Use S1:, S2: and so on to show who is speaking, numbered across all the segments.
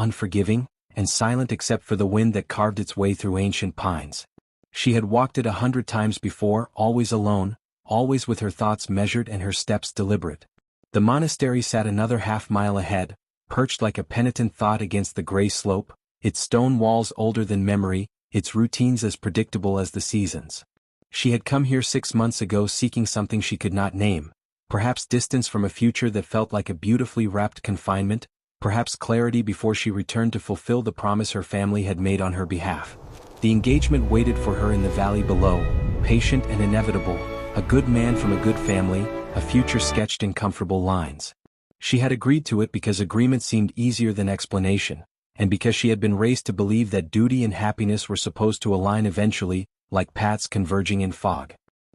S1: unforgiving, and silent except for the wind that carved its way through ancient pines. She had walked it 100 times before, always alone, always with her thoughts measured and her steps deliberate. The monastery sat another half-mile ahead, perched like a penitent thought against the gray slope, its stone walls older than memory, its routines as predictable as the seasons. She had come here 6 months ago seeking something she could not name, perhaps distance from a future that felt like a beautifully wrapped confinement, perhaps clarity before she returned to fulfill the promise her family had made on her behalf. The engagement waited for her in the valley below, patient and inevitable, a good man from a good family, a future sketched in comfortable lines. She had agreed to it because agreement seemed easier than explanation, and because she had been raised to believe that duty and happiness were supposed to align eventually, like paths converging in fog.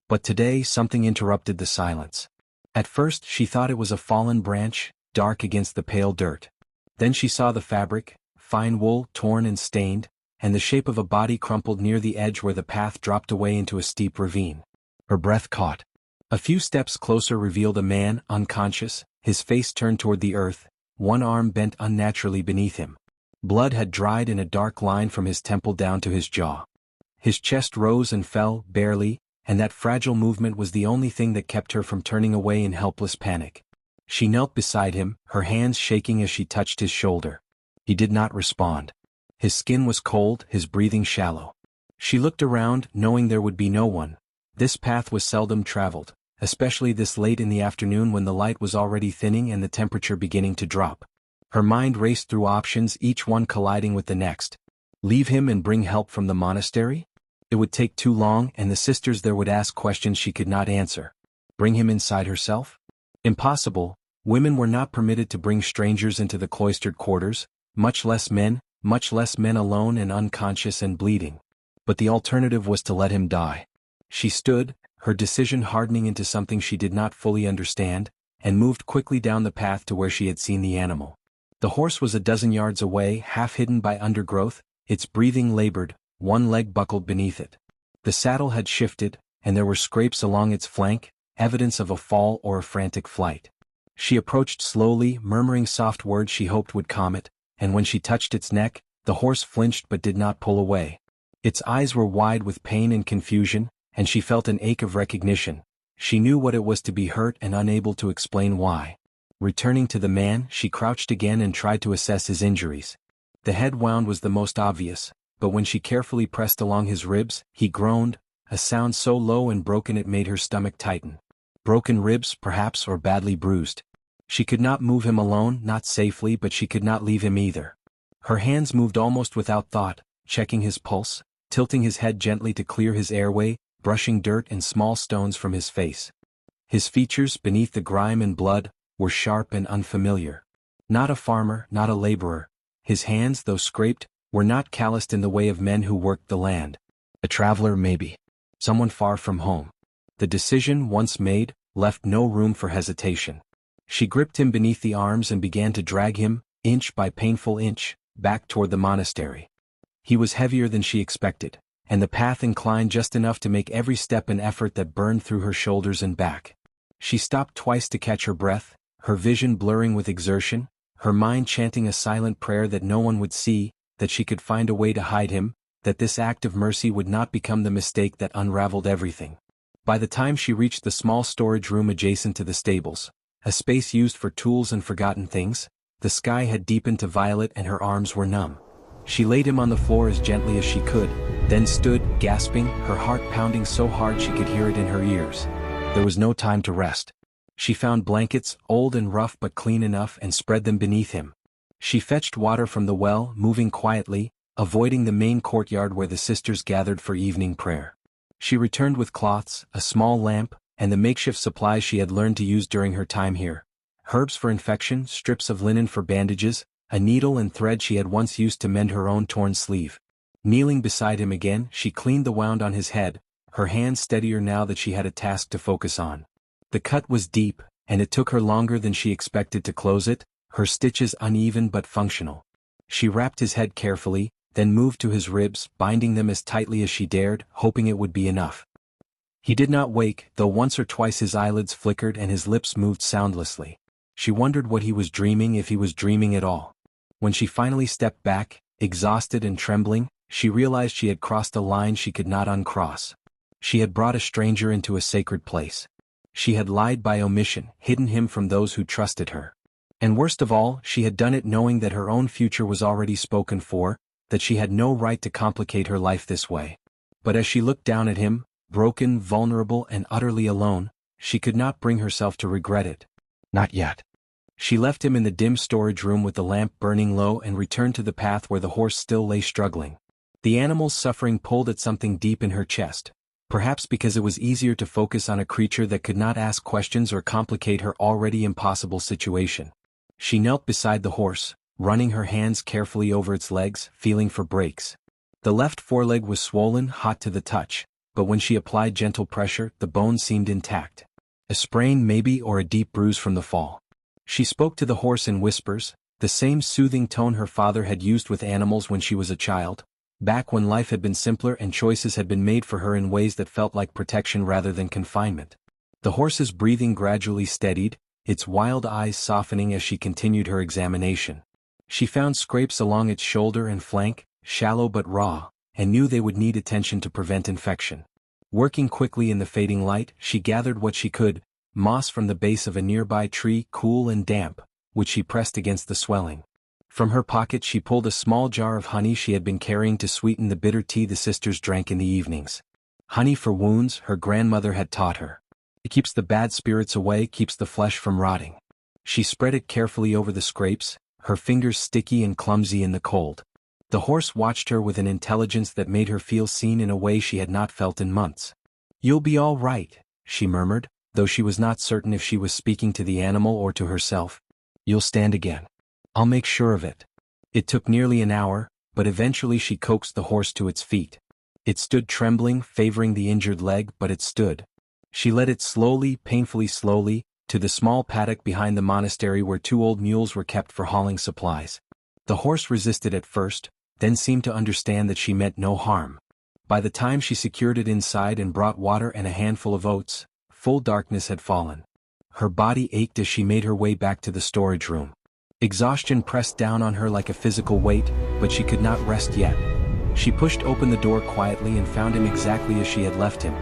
S1: But today something interrupted the silence. At first she thought it was a fallen branch, dark against the pale dirt. Then she saw the fabric, fine wool torn and stained, and the shape of a body crumpled near the edge where the path dropped away into a steep ravine. Her breath caught. A few steps closer revealed a man, unconscious, his face turned toward the earth, one arm bent unnaturally beneath him. Blood had dried in a dark line from his temple down to his jaw. His chest rose and fell, barely, and that fragile movement was the only thing that kept her from turning away in helpless panic. She knelt beside him, her hands shaking as she touched his shoulder. He did not respond. His skin was cold, his breathing shallow. She looked around, knowing there would be no one. This path was seldom traveled, especially this late in the afternoon when the light was already thinning and the temperature beginning to drop. Her mind raced through options, each one colliding with the next. Leave him and bring help from the monastery? It would take too long, and the sisters there would ask questions she could not answer. Bring him inside herself? Impossible. Women were not permitted to bring strangers into the cloistered quarters, much less men alone and unconscious and bleeding. But the alternative was to let him die. She stood, her decision hardening into something she did not fully understand, and moved quickly down the path to where she had seen the animal. The horse was a dozen yards away, half hidden by undergrowth, its breathing labored, one leg buckled beneath it. The saddle had shifted, and there were scrapes along its flank, evidence of a fall or a frantic flight. She approached slowly, murmuring soft words she hoped would calm it, and when she touched its neck, the horse flinched but did not pull away. Its eyes were wide with pain and confusion, and she felt an ache of recognition. She knew what it was to be hurt and unable to explain why. Returning to the man, she crouched again and tried to assess his injuries. The head wound was the most obvious, but when she carefully pressed along his ribs, he groaned, a sound so low and broken it made her stomach tighten. Broken ribs, perhaps, or badly bruised. She could not move him alone, not safely, but she could not leave him either. Her hands moved almost without thought, checking his pulse, tilting his head gently to clear his airway, brushing dirt and small stones from his face. His features, beneath the grime and blood, were sharp and unfamiliar. Not a farmer, not a laborer. His hands, though scraped, were not calloused in the way of men who worked the land. A traveler maybe. Someone far from home. The decision, once made, left no room for hesitation. She gripped him beneath the arms and began to drag him, inch by painful inch, back toward the monastery. He was heavier than she expected, and the path inclined just enough to make every step an effort that burned through her shoulders and back. She stopped twice to catch her breath, her vision blurring with exertion, her mind chanting a silent prayer that no one would see, that she could find a way to hide him, that this act of mercy would not become the mistake that unraveled everything. By the time she reached the small storage room adjacent to the stables, a space used for tools and forgotten things, the sky had deepened to violet and her arms were numb. She laid him on the floor as gently as she could, then stood, gasping, her heart pounding so hard she could hear it in her ears. There was no time to rest. She found blankets, old and rough but clean enough, and spread them beneath him. She fetched water from the well, moving quietly, avoiding the main courtyard where the sisters gathered for evening prayer. She returned with cloths, a small lamp, and the makeshift supplies she had learned to use during her time here. Herbs for infection, strips of linen for bandages, a needle and thread she had once used to mend her own torn sleeve. Kneeling beside him again, she cleaned the wound on his head, her hands steadier now that she had a task to focus on. The cut was deep, and it took her longer than she expected to close it, her stitches uneven but functional. She wrapped his head carefully, then moved to his ribs, binding them as tightly as she dared, hoping it would be enough. He did not wake, though once or twice his eyelids flickered and his lips moved soundlessly. She wondered what he was dreaming, if he was dreaming at all. When she finally stepped back, exhausted and trembling, she realized she had crossed a line she could not uncross. She had brought a stranger into a sacred place. She had lied by omission, hidden him from those who trusted her. And worst of all, she had done it knowing that her own future was already spoken for, that she had no right to complicate her life this way. But as she looked down at him, broken, vulnerable and utterly alone, she could not bring herself to regret it. Not yet. She left him in the dim storage room with the lamp burning low and returned to the path where the horse still lay struggling. The animal's suffering pulled at something deep in her chest, perhaps because it was easier to focus on a creature that could not ask questions or complicate her already impossible situation. She knelt beside the horse, running her hands carefully over its legs, feeling for breaks. The left foreleg was swollen, hot to the touch, but when she applied gentle pressure, the bone seemed intact. A sprain maybe, or a deep bruise from the fall. She spoke to the horse in whispers, the same soothing tone her father had used with animals when she was a child, back when life had been simpler and choices had been made for her in ways that felt like protection rather than confinement. The horse's breathing gradually steadied, its wild eyes softening as she continued her examination. She found scrapes along its shoulder and flank, shallow but raw, and knew they would need attention to prevent infection. Working quickly in the fading light, she gathered what she could, moss from the base of a nearby tree, cool and damp, which she pressed against the swelling. From her pocket she pulled a small jar of honey she had been carrying to sweeten the bitter tea the sisters drank in the evenings. Honey for wounds, her grandmother had taught her. It keeps the bad spirits away, keeps the flesh from rotting. She spread it carefully over the scrapes, her fingers sticky and clumsy in the cold. The horse watched her with an intelligence that made her feel seen in a way she had not felt in months. "You'll be all right," she murmured, though she was not certain if she was speaking to the animal or to herself. "You'll stand again. I'll make sure of it." It took nearly an hour, but eventually she coaxed the horse to its feet. It stood trembling, favoring the injured leg, but it stood. She led it slowly, painfully slowly, to the small paddock behind the monastery where 2 old mules were kept for hauling supplies. The horse resisted at first, then seemed to understand that she meant no harm. By the time she secured it inside and brought water and a handful of oats, full darkness had fallen. Her body ached as she made her way back to the storage room. Exhaustion pressed down on her like a physical weight, but she could not rest yet. She pushed open the door quietly and found him exactly as she had left him.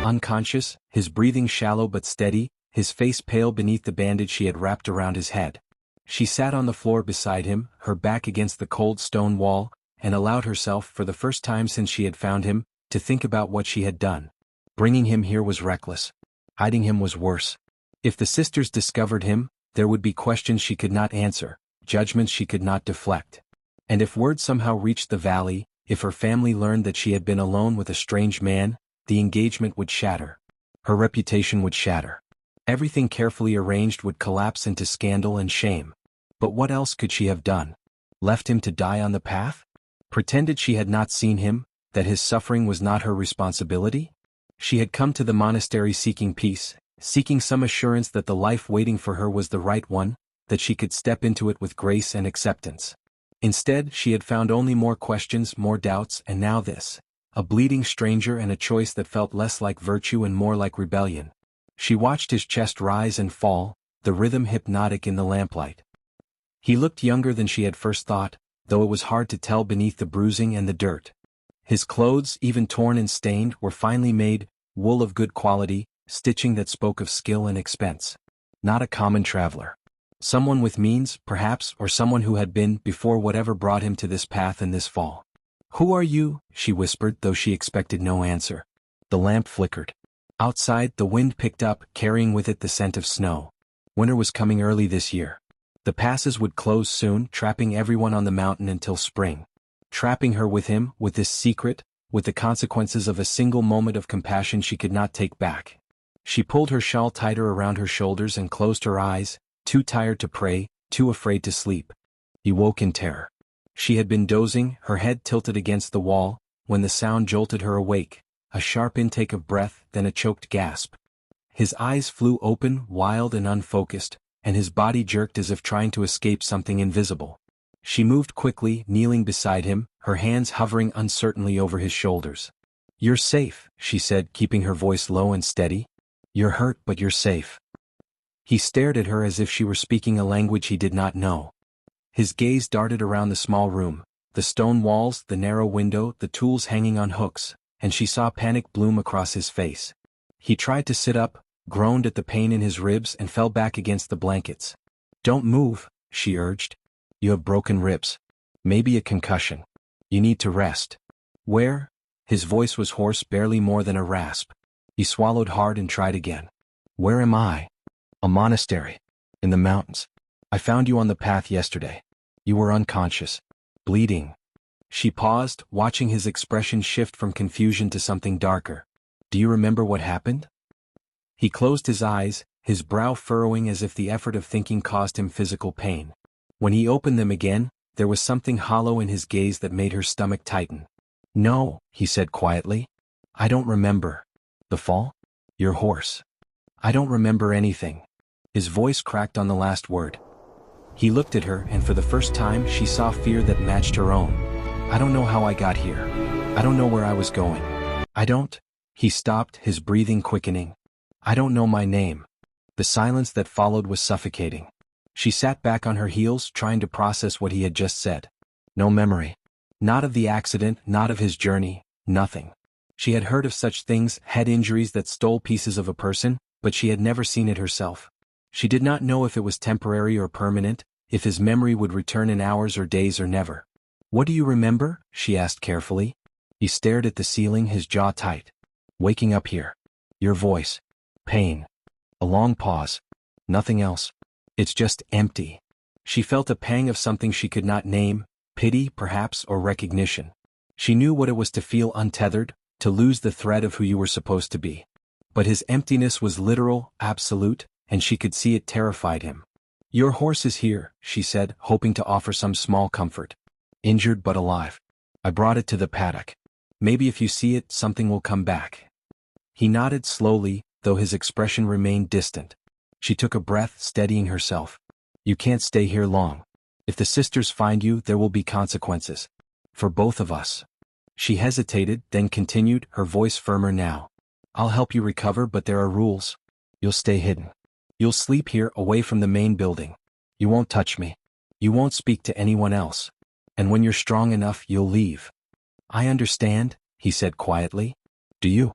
S1: Unconscious, his breathing shallow but steady, his face pale beneath the bandage she had wrapped around his head. She sat on the floor beside him, her back against the cold stone wall, and allowed herself, for the first time since she had found him, to think about what she had done. Bringing him here was reckless. Hiding him was worse. If the sisters discovered him, there would be questions she could not answer, judgments she could not deflect. And if word somehow reached the valley, if her family learned that she had been alone with a strange man, the engagement would shatter. Her reputation would shatter. Everything carefully arranged would collapse into scandal and shame. But what else could she have done? Left him to die on the path? Pretended she had not seen him, that his suffering was not her responsibility? She had come to the monastery seeking peace, seeking some assurance that the life waiting for her was the right one, that she could step into it with grace and acceptance. Instead, she had found only more questions, more doubts, and now this. A bleeding stranger and a choice that felt less like virtue and more like rebellion. She watched his chest rise and fall, the rhythm hypnotic in the lamplight. He looked younger than she had first thought, though it was hard to tell beneath the bruising and the dirt. His clothes, even torn and stained, were finely made, wool of good quality, stitching that spoke of skill and expense. Not a common traveler. Someone with means, perhaps, or someone who had been before whatever brought him to this path and this fall. "Who are you?" she whispered, though she expected no answer. The lamp flickered. Outside, the wind picked up, carrying with it the scent of snow. Winter was coming early this year. The passes would close soon, trapping everyone on the mountain until spring. Trapping her with him, with this secret, with the consequences of a single moment of compassion she could not take back. She pulled her shawl tighter around her shoulders and closed her eyes, too tired to pray, too afraid to sleep. He woke in terror. She had been dozing, her head tilted against the wall, when the sound jolted her awake, a sharp intake of breath, then a choked gasp. His eyes flew open, wild and unfocused, and his body jerked as if trying to escape something invisible. She moved quickly, kneeling beside him, her hands hovering uncertainly over his shoulders. "You're safe," she said, keeping her voice low and steady. "You're hurt, but you're safe." He stared at her as if she were speaking a language he did not know. His gaze darted around the small room, the stone walls, the narrow window, the tools hanging on hooks, and she saw panic bloom across his face. He tried to sit up, groaned at the pain in his ribs and fell back against the blankets. "Don't move," she urged. "You have broken ribs. Maybe a concussion. You need to rest." "Where?" His voice was hoarse, barely more than a rasp. He swallowed hard and tried again. "Where am I?" "A monastery. In the mountains. I found you on the path yesterday. You were unconscious. Bleeding." She paused, watching his expression shift from confusion to something darker. "Do you remember what happened?" He closed his eyes, his brow furrowing as if the effort of thinking caused him physical pain. When he opened them again, there was something hollow in his gaze that made her stomach tighten. "No," he said quietly. "I don't remember." "The fall? Your horse?" "I don't remember anything." His voice cracked on the last word. He looked at her, and for the first time she saw fear that matched her own. "I don't know how I got here. I don't know where I was going. I don't—" He stopped, his breathing quickening. "I don't know my name." The silence that followed was suffocating. She sat back on her heels, trying to process what he had just said. No memory. Not of the accident, not of his journey, nothing. She had heard of such things, head injuries that stole pieces of a person, but she had never seen it herself. She did not know if it was temporary or permanent, if his memory would return in hours or days or never. "What do you remember?" she asked carefully. He stared at the ceiling, his jaw tight. "Waking up here. Your voice. Pain." A long pause. "Nothing else. It's just empty." She felt a pang of something she could not name, pity, perhaps, or recognition. She knew what it was to feel untethered, to lose the thread of who you were supposed to be. But his emptiness was literal, absolute, and she could see it terrified him. "Your horse is here," she said, hoping to offer some small comfort. "Injured but alive. I brought it to the paddock. Maybe if you see it, something will come back." He nodded slowly, though his expression remained distant. She took a breath, steadying herself. "You can't stay here long. If the sisters find you, there will be consequences. For both of us." She hesitated, then continued, her voice firmer now. "I'll help you recover, but there are rules. You'll stay hidden. You'll sleep here, away from the main building. You won't touch me. You won't speak to anyone else. And when you're strong enough, you'll leave." "I understand," he said quietly. "Do you?"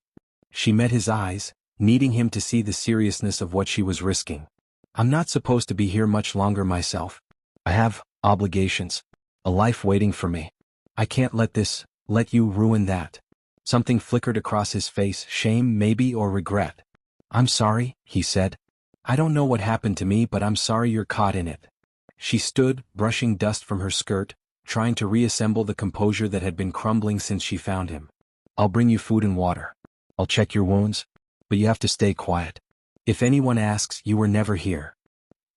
S1: She met his eyes, needing him to see the seriousness of what she was risking. "I'm not supposed to be here much longer myself. I have obligations. A life waiting for me. I can't let you ruin that." Something flickered across his face, shame maybe, or regret. "I'm sorry," he said. "I don't know what happened to me, but I'm sorry you're caught in it." She stood, brushing dust from her skirt, trying to reassemble the composure that had been crumbling since she found him. "I'll bring you food and water. I'll check your wounds. But you have to stay quiet. If anyone asks, you were never here."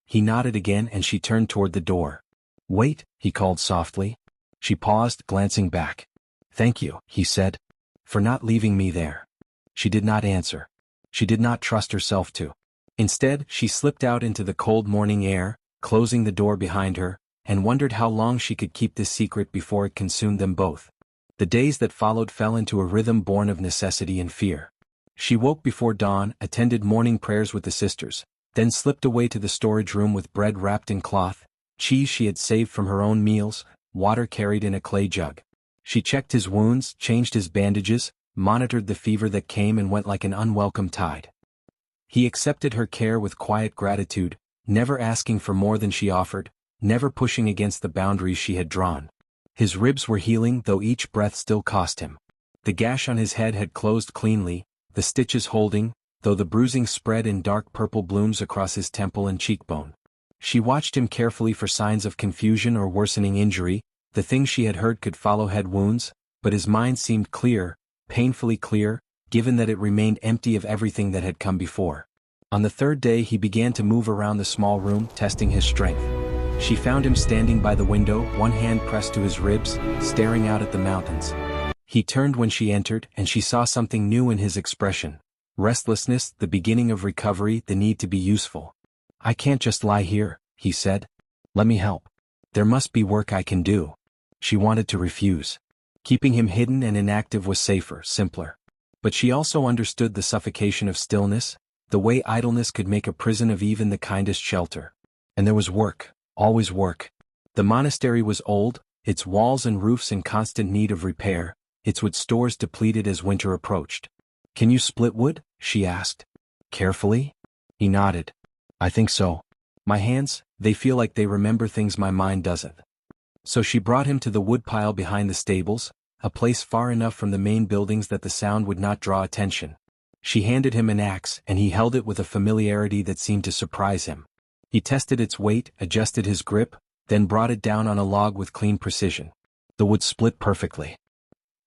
S1: He nodded again, and she turned toward the door. "Wait," he called softly. She paused, glancing back. "Thank you," he said, "for not leaving me there." She did not answer. She did not trust herself to. Instead, she slipped out into the cold morning air, closing the door behind her, and wondered how long she could keep this secret before it consumed them both. The days that followed fell into a rhythm born of necessity and fear. She woke before dawn, attended morning prayers with the sisters, then slipped away to the storage room with bread wrapped in cloth, cheese she had saved from her own meals, water carried in a clay jug. She checked his wounds, changed his bandages, monitored the fever that came and went like an unwelcome tide. He accepted her care with quiet gratitude, never asking for more than she offered, never pushing against the boundaries she had drawn. His ribs were healing, though each breath still cost him. The gash on his head had closed cleanly, the stitches holding, though the bruising spread in dark purple blooms across his temple and cheekbone. She watched him carefully for signs of confusion or worsening injury. The things she had heard could follow head wounds, but his mind seemed clear, painfully clear, given that it remained empty of everything that had come before. On the third day he began to move around the small room, testing his strength. She found him standing by the window, one hand pressed to his ribs, staring out at the mountains. He turned when she entered, and she saw something new in his expression. Restlessness, the beginning of recovery, the need to be useful. "I can't just lie here," he said. "Let me help. There must be work I can do." She wanted to refuse. Keeping him hidden and inactive was safer, simpler. But she also understood the suffocation of stillness, the way idleness could make a prison of even the kindest shelter. And there was work, always work. The monastery was old, its walls and roofs in constant need of repair, its wood stores depleted as winter approached. "Can you split wood?" she asked. Carefully? He nodded. "I think so. My hands, they feel like they remember things my mind doesn't." So she brought him to the woodpile behind the stables, a place far enough from the main buildings that the sound would not draw attention. She handed him an axe, and he held it with a familiarity that seemed to surprise him. He tested its weight, adjusted his grip, then brought it down on a log with clean precision. The wood split perfectly.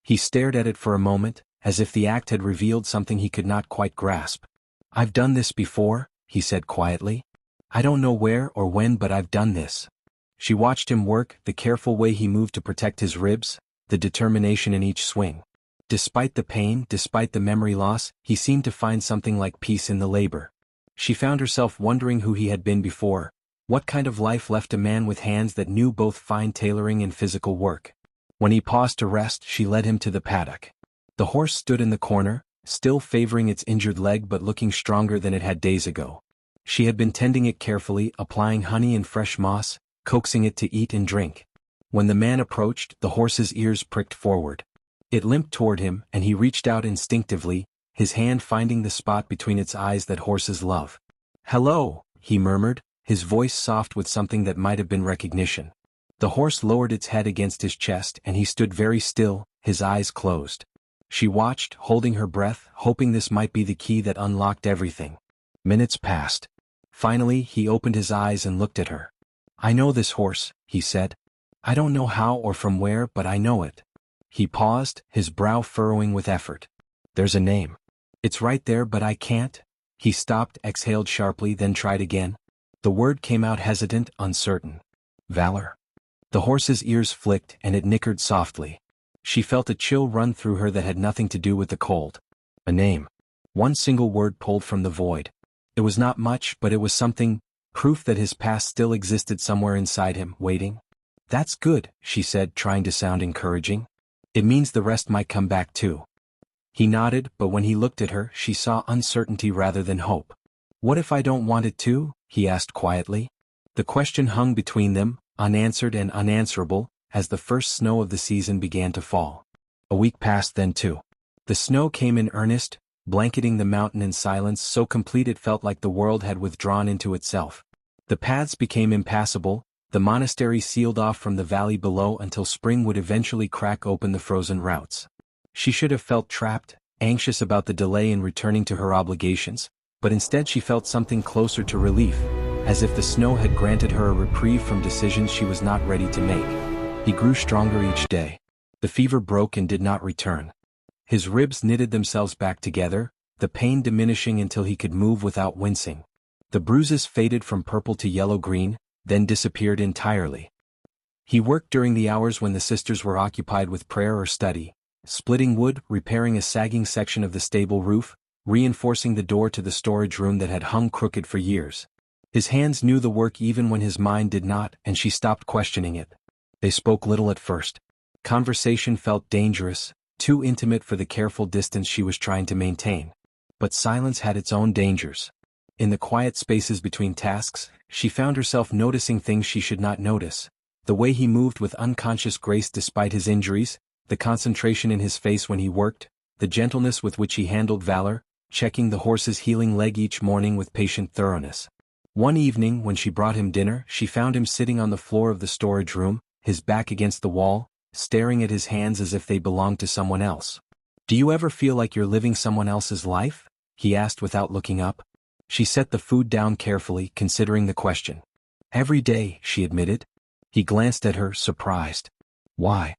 S1: He stared at it for a moment, as if the act had revealed something he could not quite grasp. "I've done this before," he said quietly. "I don't know where or when, but I've done this." She watched him work, the careful way he moved to protect his ribs, the determination in each swing. Despite the pain, despite the memory loss, he seemed to find something like peace in the labor. She found herself wondering who he had been before. What kind of life left a man with hands that knew both fine tailoring and physical work? When he paused to rest, she led him to the paddock. The horse stood in the corner, still favoring its injured leg but looking stronger than it had days ago. She had been tending it carefully, applying honey and fresh moss, coaxing it to eat and drink. When the man approached, the horse's ears pricked forward. It limped toward him, and he reached out instinctively, his hand finding the spot between its eyes that horses love. "Hello," he murmured, his voice soft with something that might have been recognition. The horse lowered its head against his chest and he stood very still, his eyes closed. She watched, holding her breath, hoping this might be the key that unlocked everything. Minutes passed. Finally, he opened his eyes and looked at her. "I know this horse," he said. "I don't know how or from where, but I know it." He paused, his brow furrowing with effort. "There's a name." "It's right there, but I can't." He stopped, exhaled sharply, then tried again. The word came out hesitant, uncertain. "Valor." The horse's ears flicked, and it nickered softly. She felt a chill run through her that had nothing to do with the cold. A name. One single word pulled from the void. It was not much, but it was something, proof that his past still existed somewhere inside him, waiting. "That's good," she said, trying to sound encouraging. "It means the rest might come back too." He nodded, but when he looked at her, she saw uncertainty rather than hope. "What if I don't want it to?" he asked quietly. The question hung between them, unanswered and unanswerable, as the first snow of the season began to fall. A week passed then too. The snow came in earnest, blanketing the mountain in silence so complete it felt like the world had withdrawn into itself. The paths became impassable, the monastery sealed off from the valley below until spring would eventually crack open the frozen routes. She should have felt trapped, anxious about the delay in returning to her obligations, but instead she felt something closer to relief, as if the snow had granted her a reprieve from decisions she was not ready to make. He grew stronger each day. The fever broke and did not return. His ribs knitted themselves back together, the pain diminishing until he could move without wincing. The bruises faded from purple to yellow-green, then disappeared entirely. He worked during the hours when the sisters were occupied with prayer or study, splitting wood, repairing a sagging section of the stable roof, reinforcing the door to the storage room that had hung crooked for years. His hands knew the work even when his mind did not, and she stopped questioning it. They spoke little at first. Conversation felt dangerous, too intimate for the careful distance she was trying to maintain. But silence had its own dangers. In the quiet spaces between tasks, she found herself noticing things she should not notice. The way he moved with unconscious grace despite his injuries, the concentration in his face when he worked, the gentleness with which he handled valor, checking the horse's healing leg each morning with patient thoroughness. One evening, when she brought him dinner, she found him sitting on the floor of the storage room, his back against the wall, staring at his hands as if they belonged to someone else. "Do you ever feel like you're living someone else's life?" he asked without looking up. She set the food down carefully, considering the question. "Every day," she admitted. He glanced at her, surprised. "Why?"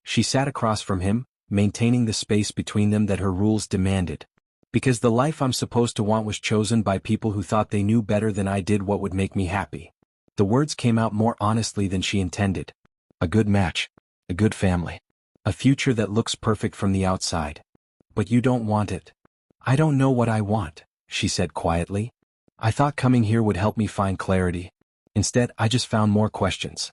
S1: She sat across from him, maintaining the space between them that her rules demanded. "Because the life I'm supposed to want was chosen by people who thought they knew better than I did what would make me happy." The words came out more honestly than she intended. "A good match. A good family. A future that looks perfect from the outside. But you don't want it." "I don't know what I want," she said quietly. "I thought coming here would help me find clarity. Instead, I just found more questions."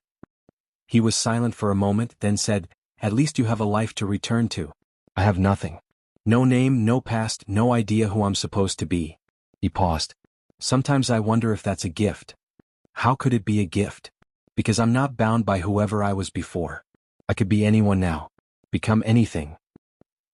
S1: He was silent for a moment, then said, "At least you have a life to return to." "I have nothing. No name, no past, no idea who I'm supposed to be." He paused. "Sometimes I wonder if that's a gift." "How could it be a gift?" Because I'm not bound by whoever I was before. I could be anyone now. Become anything.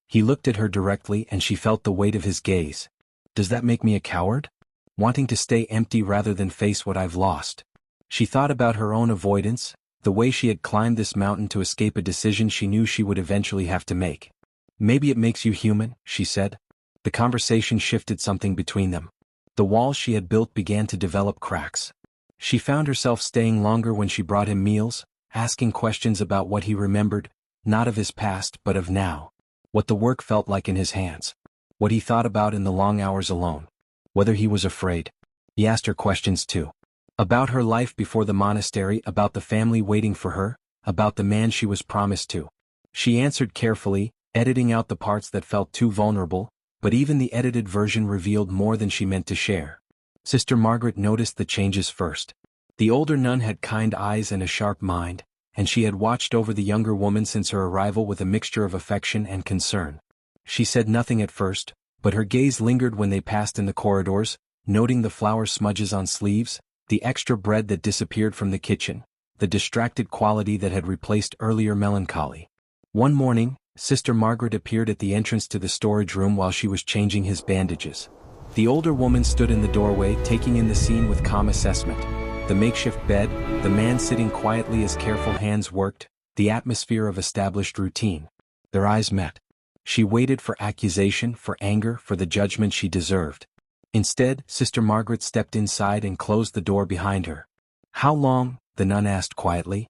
S1: He looked at her directly and she felt the weight of his gaze. Does that make me a coward? Wanting to stay empty rather than face what I've lost? She thought about her own avoidance, the way she had climbed this mountain to escape a decision she knew she would eventually have to make. Maybe it makes you human, she said. The conversation shifted something between them. The walls she had built began to develop cracks. She found herself staying longer when she brought him meals, asking questions about what he remembered, not of his past but of now. What the work felt like in his hands. What he thought about in the long hours alone. Whether he was afraid. He asked her questions too. About her life before the monastery, about the family waiting for her, about the man she was promised to. She answered carefully, editing out the parts that felt too vulnerable, but even the edited version revealed more than she meant to share. Sister Margaret noticed the changes first. The older nun had kind eyes and a sharp mind, and she had watched over the younger woman since her arrival with a mixture of affection and concern. She said nothing at first, but her gaze lingered when they passed in the corridors, noting the flour smudges on sleeves, the extra bread that disappeared from the kitchen, the distracted quality that had replaced earlier melancholy. One morning, Sister Margaret appeared at the entrance to the storage room while she was changing his bandages. The older woman stood in the doorway, taking in the scene with calm assessment. The makeshift bed, the man sitting quietly as careful hands worked, the atmosphere of established routine. Their eyes met. She waited for accusation, for anger, for the judgment she deserved. Instead, Sister Margaret stepped inside and closed the door behind her. How long? The nun asked quietly.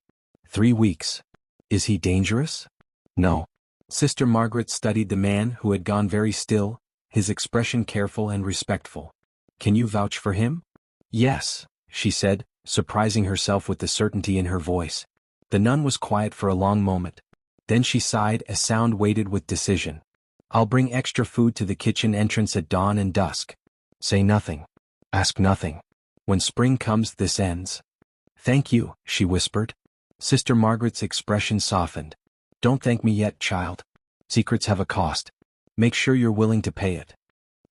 S1: 3 weeks. Is he dangerous? No. Sister Margaret studied the man who had gone very still, his expression careful and respectful. Can you vouch for him? Yes, she said, surprising herself with the certainty in her voice. The nun was quiet for a long moment. Then she sighed, a sound weighted with decision. I'll bring extra food to the kitchen entrance at dawn and dusk. Say nothing. Ask nothing. When spring comes, this ends. Thank you, she whispered. Sister Margaret's expression softened. Don't thank me yet, child. Secrets have a cost. Make sure you're willing to pay it.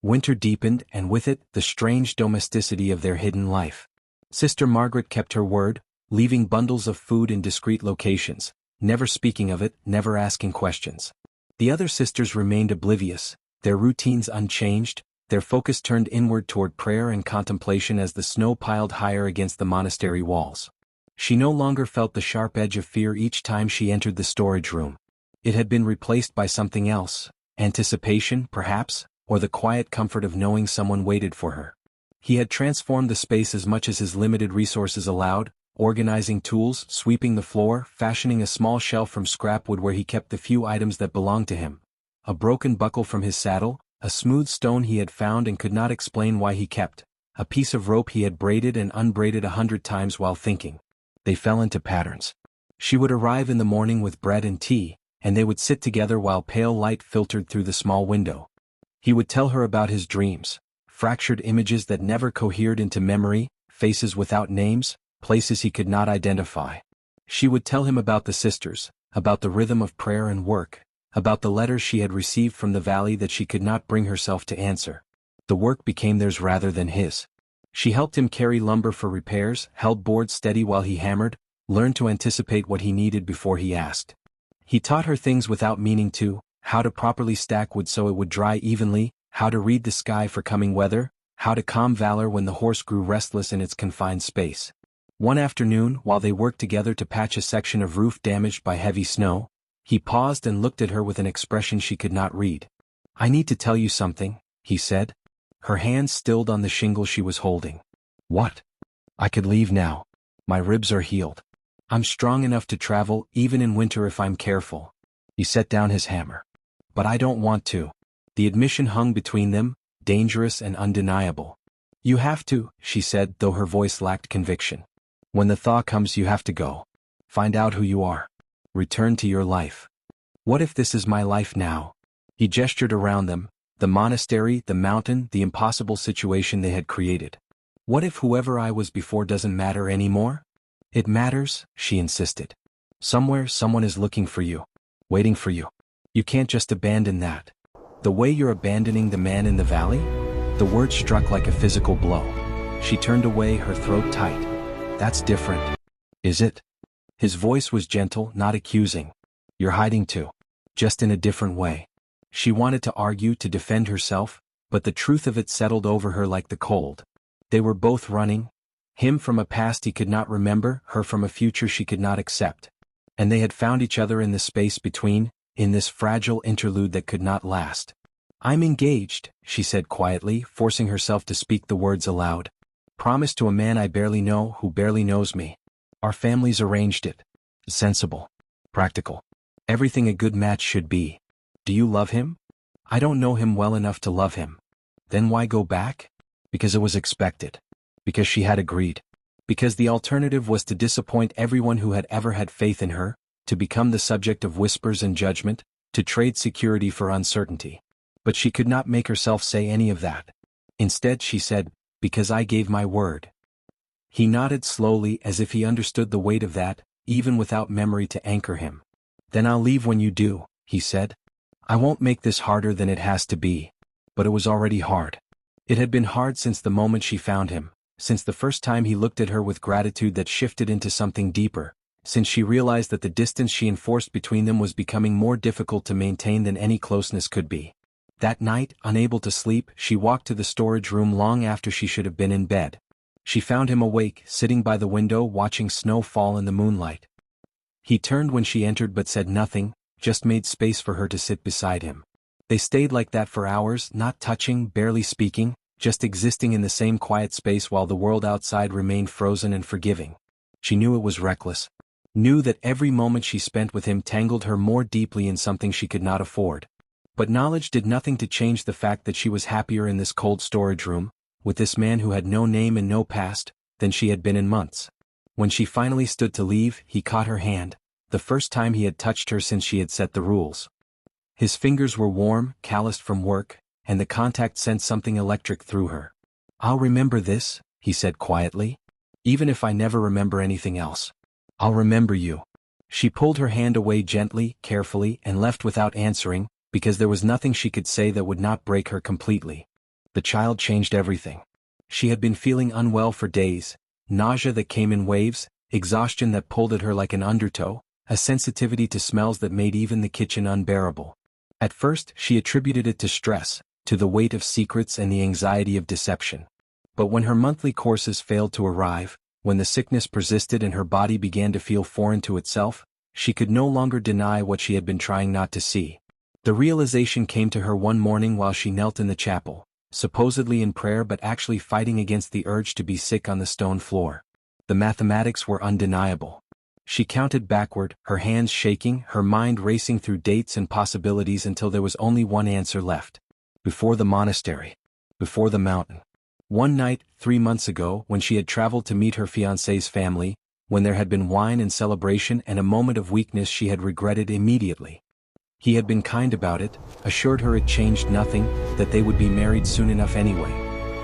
S1: Winter deepened, and with it, the strange domesticity of their hidden life. Sister Margaret kept her word, leaving bundles of food in discreet locations, never speaking of it, never asking questions. The other sisters remained oblivious, their routines unchanged, their focus turned inward toward prayer and contemplation as the snow piled higher against the monastery walls. She no longer felt the sharp edge of fear each time she entered the storage room. It had been replaced by something else, anticipation, perhaps, or the quiet comfort of knowing someone waited for her. He had transformed the space as much as his limited resources allowed, organizing tools, sweeping the floor, fashioning a small shelf from scrap wood where he kept the few items that belonged to him. A broken buckle from his saddle, a smooth stone he had found and could not explain why he kept, a piece of rope he had braided and unbraided 100 times while thinking. They fell into patterns. She would arrive in the morning with bread and tea, and they would sit together while pale light filtered through the small window. He would tell her about his dreams, fractured images that never cohered into memory, faces without names, places he could not identify. She would tell him about the sisters, about the rhythm of prayer and work, about the letters she had received from the valley that she could not bring herself to answer. The work became theirs rather than his. She helped him carry lumber for repairs, held boards steady while he hammered, learned to anticipate what he needed before he asked. He taught her things without meaning to, how to properly stack wood so it would dry evenly, how to read the sky for coming weather, how to calm valor when the horse grew restless in its confined space. One afternoon, while they worked together to patch a section of roof damaged by heavy snow, he paused and looked at her with an expression she could not read. I need to tell you something, he said. Her hands stilled on the shingle she was holding. What? I could leave now. My ribs are healed. I'm strong enough to travel, even in winter if I'm careful. He set down his hammer. But I don't want to. The admission hung between them, dangerous and undeniable. You have to, she said, though her voice lacked conviction. When the thaw comes, you have to go. Find out who you are. Return to your life. What if this is my life now? He gestured around them, the monastery, the mountain, the impossible situation they had created. What if whoever I was before doesn't matter anymore? It matters, she insisted. Somewhere, someone is looking for you. Waiting for you. You can't just abandon that. The way you're abandoning the man in the valley? The word struck like a physical blow. She turned away, her throat tight. That's different. Is it? His voice was gentle, not accusing. You're hiding too. Just in a different way. She wanted to argue, to defend herself, but the truth of it settled over her like the cold. They were both running. Him from a past he could not remember, her from a future she could not accept. And they had found each other in the space between, in this fragile interlude that could not last. I'm engaged, she said quietly, forcing herself to speak the words aloud. Promised to a man I barely know who barely knows me. Our families arranged it. Sensible. Practical. Everything a good match should be. Do you love him? I don't know him well enough to love him. Then why go back? Because it was expected. Because she had agreed. Because the alternative was to disappoint everyone who had ever had faith in her, to become the subject of whispers and judgment, to trade security for uncertainty. But she could not make herself say any of that. Instead she said, because I gave my word. He nodded slowly as if he understood the weight of that, even without memory to anchor him. Then I'll leave when you do, he said. I won't make this harder than it has to be. But it was already hard. It had been hard since the moment she found him, since the first time he looked at her with gratitude that shifted into something deeper, since she realized that the distance she enforced between them was becoming more difficult to maintain than any closeness could be. That night, unable to sleep, she walked to the storage room long after she should have been in bed. She found him awake, sitting by the window watching snow fall in the moonlight. He turned when she entered but said nothing, just made space for her to sit beside him. They stayed like that for hours, not touching, barely speaking, just existing in the same quiet space while the world outside remained frozen and forgiving. She knew it was reckless. Knew that every moment she spent with him tangled her more deeply in something she could not afford. But knowledge did nothing to change the fact that she was happier in this cold storage room, with this man who had no name and no past, than she had been in months. When she finally stood to leave, he caught her hand, the first time he had touched her since she had set the rules. His fingers were warm, calloused from work, and the contact sent something electric through her. I'll remember this, he said quietly. Even if I never remember anything else. I'll remember you. She pulled her hand away gently, carefully, and left without answering, because there was nothing she could say that would not break her completely. The child changed everything. She had been feeling unwell for days, nausea that came in waves, exhaustion that pulled at her like an undertow, a sensitivity to smells that made even the kitchen unbearable. At first, she attributed it to stress, to the weight of secrets and the anxiety of deception. But when her monthly courses failed to arrive, when the sickness persisted and her body began to feel foreign to itself, she could no longer deny what she had been trying not to see. The realization came to her one morning while she knelt in the chapel, supposedly in prayer but actually fighting against the urge to be sick on the stone floor. The mathematics were undeniable. She counted backward, her hands shaking, her mind racing through dates and possibilities until there was only one answer left. Before the monastery. Before the mountain. One night, 3 months ago, when she had traveled to meet her fiancé's family, when there had been wine and celebration and a moment of weakness she had regretted immediately. He had been kind about it, assured her it changed nothing, that they would be married soon enough anyway.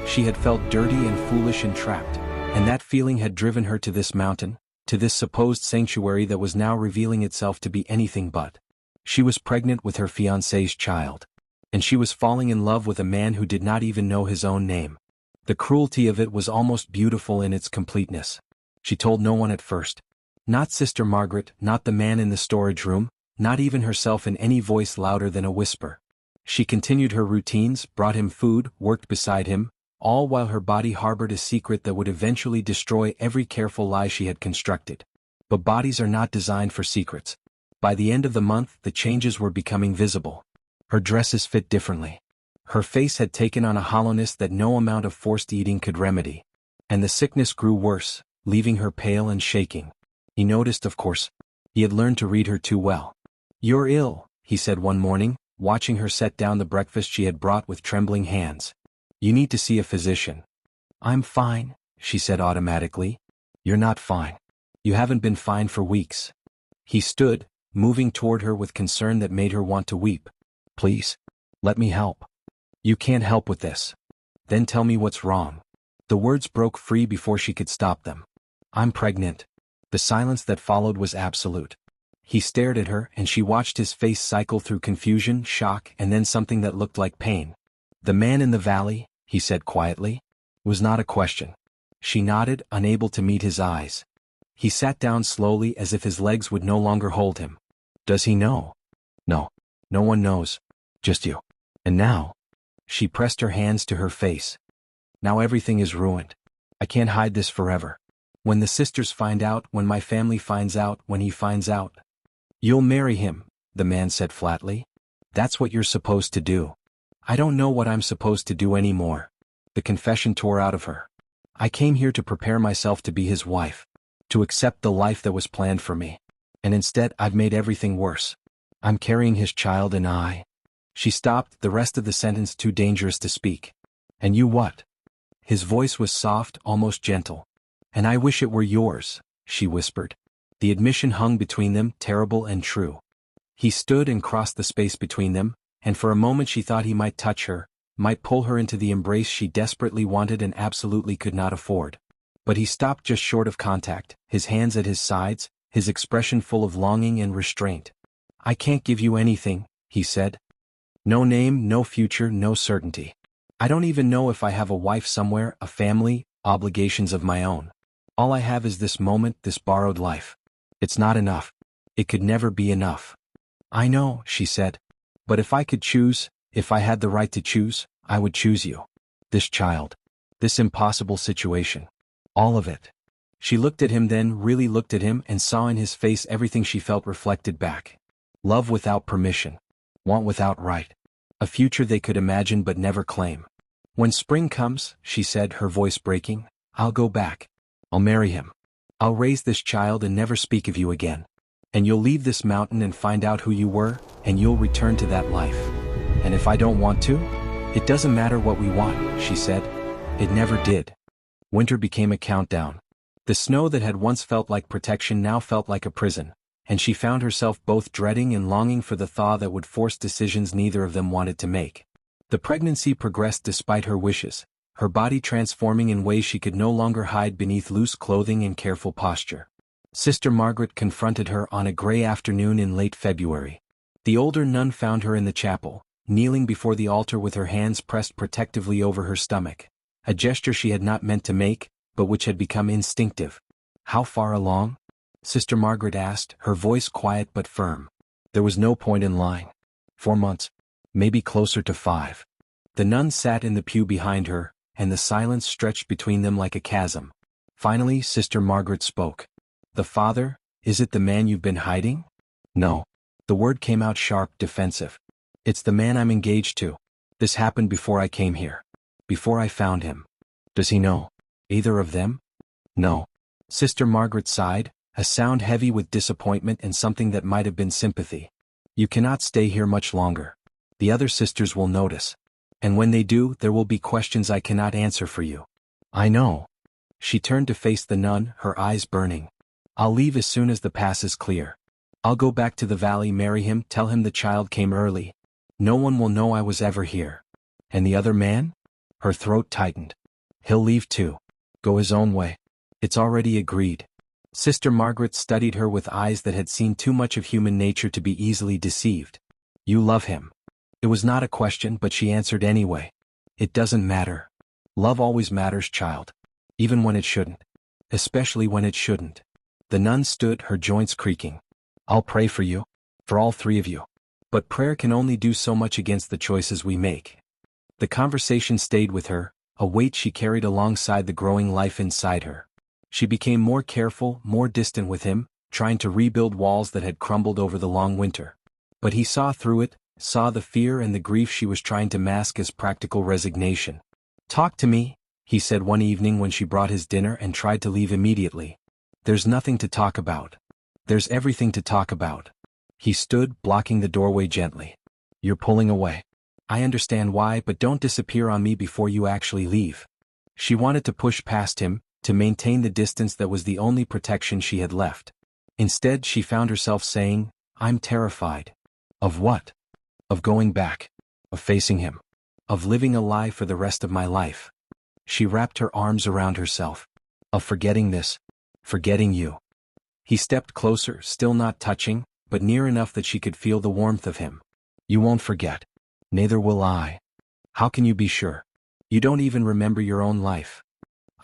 S1: She had felt dirty and foolish and trapped, and that feeling had driven her to this mountain, to this supposed sanctuary that was now revealing itself to be anything but. She was pregnant with her fiancé's child. And she was falling in love with a man who did not even know his own name. The cruelty of it was almost beautiful in its completeness. She told no one at first. Not Sister Margaret, not the man in the storage room, not even herself in any voice louder than a whisper. She continued her routines, brought him food, worked beside him, all while her body harbored a secret that would eventually destroy every careful lie she had constructed. But bodies are not designed for secrets. By the end of the month, the changes were becoming visible. Her dresses fit differently. Her face had taken on a hollowness that no amount of forced eating could remedy. And the sickness grew worse, leaving her pale and shaking. He noticed, of course. He had learned to read her too well. You're ill, he said one morning, watching her set down the breakfast she had brought with trembling hands. You need to see a physician. I'm fine, she said automatically. You're not fine. You haven't been fine for weeks. He stood, moving toward her with concern that made her want to weep. Please. Let me help. You can't help with this. Then tell me what's wrong. The words broke free before she could stop them. I'm pregnant. The silence that followed was absolute. He stared at her and she watched his face cycle through confusion, shock, and then something that looked like pain. The man in the valley, he said quietly, was not a question. She nodded, unable to meet his eyes. He sat down slowly as if his legs would no longer hold him. Does he know? No. No one knows. Just you. And now? She pressed her hands to her face. Now everything is ruined. I can't hide this forever. When the sisters find out, when my family finds out, when he finds out. You'll marry him, the man said flatly. That's what you're supposed to do. I don't know what I'm supposed to do anymore. The confession tore out of her. I came here to prepare myself to be his wife. To accept the life that was planned for me. And instead I've made everything worse. I'm carrying his child and I. She stopped, the rest of the sentence too dangerous to speak. And you what? His voice was soft, almost gentle. And I wish it were yours, she whispered. The admission hung between them, terrible and true. He stood and crossed the space between them, and for a moment she thought he might touch her, might pull her into the embrace she desperately wanted and absolutely could not afford. But he stopped just short of contact, his hands at his sides, his expression full of longing and restraint. I can't give you anything, he said. No name, no future, no certainty. I don't even know if I have a wife somewhere, a family, obligations of my own. All I have is this moment, this borrowed life. It's not enough. It could never be enough. I know, she said. But if I could choose, if I had the right to choose, I would choose you. This child. This impossible situation. All of it. She looked at him then, really looked at him, and saw in his face everything she felt reflected back. Love without permission. Want without right. A future they could imagine but never claim. When spring comes, she said, her voice breaking, I'll go back. I'll marry him. I'll raise this child and never speak of you again. And you'll leave this mountain and find out who you were, and you'll return to that life. And if I don't want to? It doesn't matter what we want, she said. It never did. Winter became a countdown. The snow that had once felt like protection now felt like a prison, and she found herself both dreading and longing for the thaw that would force decisions neither of them wanted to make. The pregnancy progressed despite her wishes, her body transforming in ways she could no longer hide beneath loose clothing and careful posture. Sister Margaret confronted her on a gray afternoon in late February. The older nun found her in the chapel, kneeling before the altar with her hands pressed protectively over her stomach, a gesture she had not meant to make, but which had become instinctive. How far along? Sister Margaret asked, her voice quiet but firm. There was no point in lying. 4 months. Maybe closer to 5. The nun sat in the pew behind her, and the silence stretched between them like a chasm. Finally, Sister Margaret spoke. The father, is it the man you've been hiding? No. The word came out sharp, defensive. It's the man I'm engaged to. This happened before I came here. Before I found him. Does he know? Either of them? No. Sister Margaret sighed, a sound heavy with disappointment and something that might have been sympathy. You cannot stay here much longer. The other sisters will notice. And when they do, there will be questions I cannot answer for you. I know. She turned to face the nun, her eyes burning. I'll leave as soon as the pass is clear. I'll go back to the valley, marry him, tell him the child came early. No one will know I was ever here. And the other man? Her throat tightened. He'll leave too. Go his own way. It's already agreed. Sister Margaret studied her with eyes that had seen too much of human nature to be easily deceived. You love him. It was not a question, but she answered anyway. It doesn't matter. Love always matters, child. Even when it shouldn't. Especially when it shouldn't. The nun stood, her joints creaking. I'll pray for you. For all 3 of you. But prayer can only do so much against the choices we make. The conversation stayed with her, a weight she carried alongside the growing life inside her. She became more careful, more distant with him, trying to rebuild walls that had crumbled over the long winter. But he saw through it, saw the fear and the grief she was trying to mask as practical resignation. Talk to me, he said one evening when she brought his dinner and tried to leave immediately. There's nothing to talk about. There's everything to talk about. He stood, blocking the doorway gently. You're pulling away. I understand why, but don't disappear on me before you actually leave. She wanted to push past him, to maintain the distance that was the only protection she had left. Instead, she found herself saying, I'm terrified. Of what? Of going back. Of facing him. Of living a lie for the rest of my life. She wrapped her arms around herself. Of forgetting this. Forgetting you. He stepped closer, still not touching, but near enough that she could feel the warmth of him. You won't forget. Neither will I. How can you be sure? You don't even remember your own life.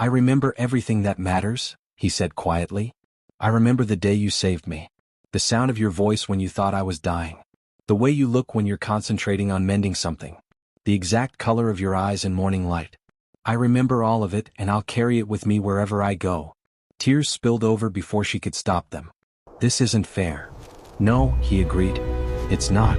S1: I remember everything that matters, he said quietly. I remember the day you saved me. The sound of your voice when you thought I was dying. The way you look when you're concentrating on mending something. The exact color of your eyes in morning light. I remember all of it, and I'll carry it with me wherever I go." Tears spilled over before she could stop them. "This isn't fair." "No," he agreed. "It's not."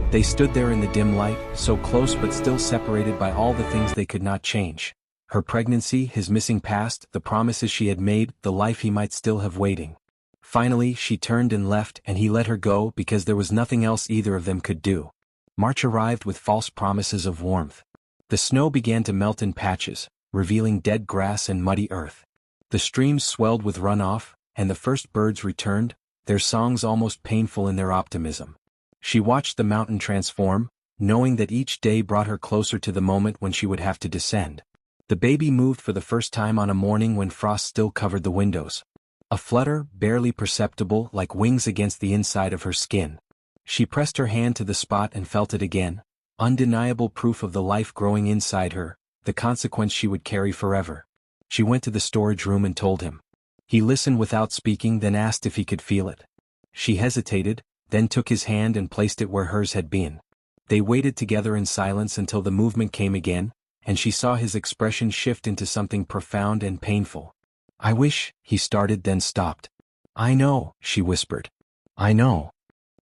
S1: They stood there in the dim light, so close but still separated by all the things they could not change. Her pregnancy, his missing past, the promises she had made, the life he might still have waiting. Finally, she turned and left, and he let her go because there was nothing else either of them could do. March arrived with false promises of warmth. The snow began to melt in patches, revealing dead grass and muddy earth. The streams swelled with runoff, and the first birds returned, their songs almost painful in their optimism. She watched the mountain transform, knowing that each day brought her closer to the moment when she would have to descend. The baby moved for the first time on a morning when frost still covered the windows. A flutter, barely perceptible, like wings against the inside of her skin. She pressed her hand to the spot and felt it again, undeniable proof of the life growing inside her, the consequence she would carry forever. She went to the storage room and told him. He listened without speaking, then asked if he could feel it. She hesitated, then took his hand and placed it where hers had been. They waited together in silence until the movement came again, and she saw his expression shift into something profound and painful. "I wish," he started, then stopped. "I know," she whispered. "I know."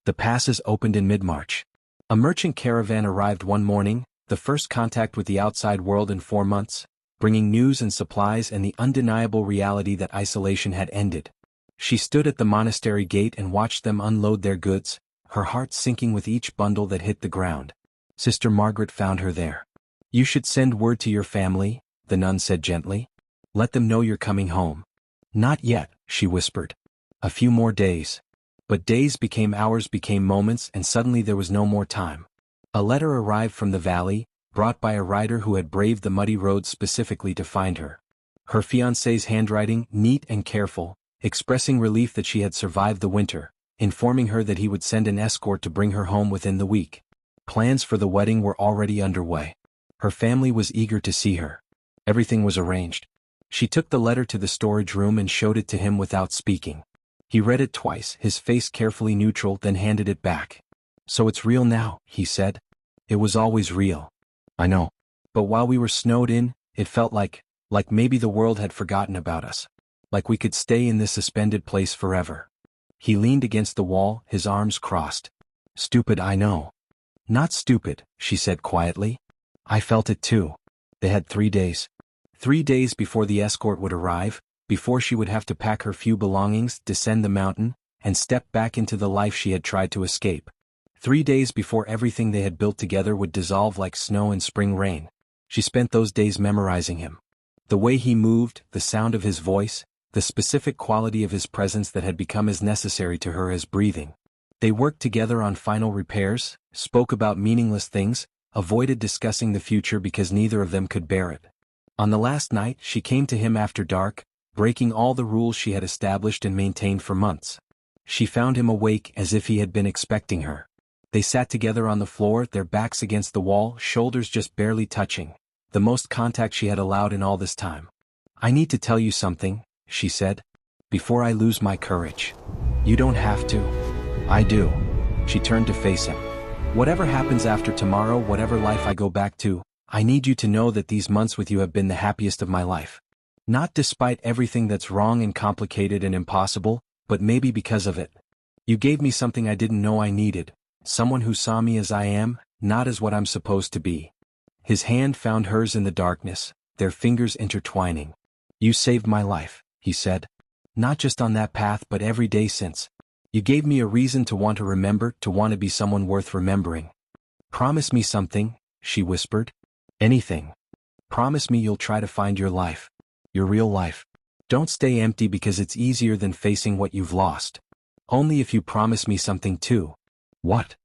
S1: The passes opened in mid-March. A merchant caravan arrived one morning, the first contact with the outside world in 4 months, bringing news and supplies and the undeniable reality that isolation had ended. She stood at the monastery gate and watched them unload their goods, her heart sinking with each bundle that hit the ground. Sister Margaret found her there. "You should send word to your family," the nun said gently. "Let them know you're coming home." "Not yet," she whispered. "A few more days." But days became hours, became moments, and suddenly there was no more time. A letter arrived from the valley, brought by a rider who had braved the muddy roads specifically to find her. Her fiancé's handwriting, neat and careful, expressing relief that she had survived the winter, informing her that he would send an escort to bring her home within the week. Plans for the wedding were already underway. Her family was eager to see her. Everything was arranged. She took the letter to the storage room and showed it to him without speaking. He read it twice, his face carefully neutral, then handed it back. "So it's real now," he said. "It was always real." "I know. But while we were snowed in, it felt like maybe the world had forgotten about us. Like we could stay in this suspended place forever." He leaned against the wall, his arms crossed. "Stupid, I know." "Not stupid," she said quietly. "I felt it too." They had 3 days. 3 days before the escort would arrive, before she would have to pack her few belongings, descend the mountain, and step back into the life she had tried to escape. 3 days before everything they had built together would dissolve like snow in spring rain. She spent those days memorizing him. The way he moved, the sound of his voice, the specific quality of his presence that had become as necessary to her as breathing. They worked together on final repairs, spoke about meaningless things, avoided discussing the future because neither of them could bear it. On the last night, she came to him after dark, breaking all the rules she had established and maintained for months. She found him awake as if he had been expecting her. They sat together on the floor, their backs against the wall, shoulders just barely touching, the most contact she had allowed in all this time. "I need to tell you something," she said, "before I lose my courage." "You don't have to." "I do." She turned to face him. "Whatever happens after tomorrow, whatever life I go back to, I need you to know that these months with you have been the happiest of my life. Not despite everything that's wrong and complicated and impossible, but maybe because of it. You gave me something I didn't know I needed, someone who saw me as I am, not as what I'm supposed to be." His hand found hers in the darkness, their fingers intertwining. "You saved my life," he said. "Not just on that path but every day since. You gave me a reason to want to remember, to want to be someone worth remembering." "Promise me something," she whispered. "Anything. Promise me you'll try to find your life. Your real life. Don't stay empty because it's easier than facing what you've lost. Only if you promise me something too." "What?"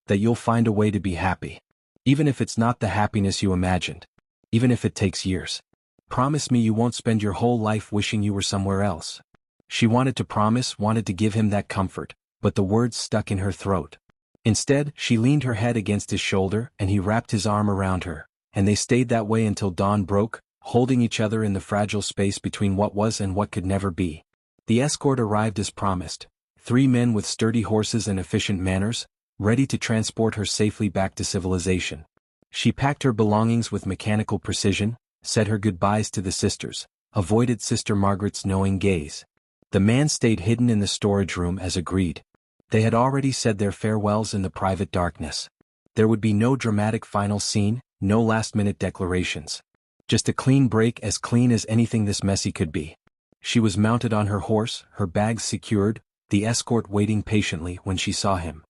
S1: "That you'll find a way to be happy. Even if it's not the happiness you imagined. Even if it takes years. Promise me you won't spend your whole life wishing you were somewhere else." She wanted to promise, wanted to give him that comfort, but the words stuck in her throat. Instead, she leaned her head against his shoulder and he wrapped his arm around her, and they stayed that way until dawn broke, holding each other in the fragile space between what was and what could never be. The escort arrived as promised, 3 men with sturdy horses and efficient manners, ready to transport her safely back to civilization. She packed her belongings with mechanical precision, said her goodbyes to the sisters, avoided Sister Margaret's knowing gaze. The man stayed hidden in the storage room as agreed. They had already said their farewells in the private darkness. There would be no dramatic final scene, no last-minute declarations. Just a clean break, as clean as anything this messy could be. She was mounted on her horse, her bags secured, the escort waiting patiently when she saw him.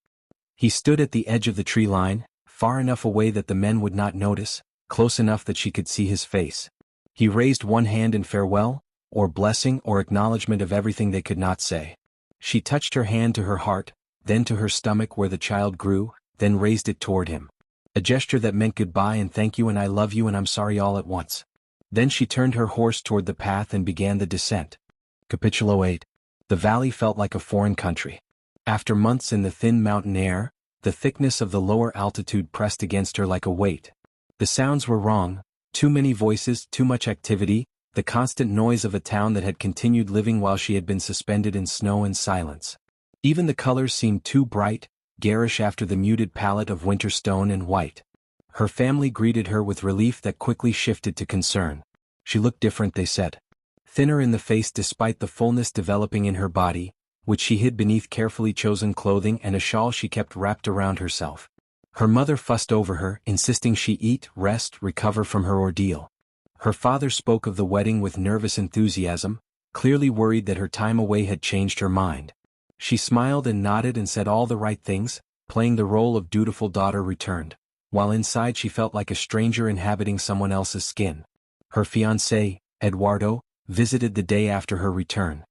S1: He stood at the edge of the tree line, far enough away that the men would not notice, close enough that she could see his face. He raised one hand in farewell, or blessing or acknowledgement of everything they could not say. She touched her hand to her heart, then to her stomach where the child grew, then raised it toward him. A gesture that meant goodbye and thank you and I love you and I'm sorry all at once. Then she turned her horse toward the path and began the descent. Capítulo 8. The valley felt like a foreign country. After months in the thin mountain air, the thickness of the lower altitude pressed against her like a weight. The sounds were wrong, too many voices, too much activity, the constant noise of a town that had continued living while she had been suspended in snow and silence. Even the colors seemed too bright, garish after the muted palette of winter stone and white. Her family greeted her with relief that quickly shifted to concern. She looked different, they said. Thinner in the face despite the fullness developing in her body, which she hid beneath carefully chosen clothing and a shawl she kept wrapped around herself. Her mother fussed over her, insisting she eat, rest, recover from her ordeal. Her father spoke of the wedding with nervous enthusiasm, clearly worried that her time away had changed her mind. She smiled and nodded and said all the right things, playing the role of dutiful daughter returned, while inside she felt like a stranger inhabiting someone else's skin. Her fiancé, Eduardo, visited the day after her return.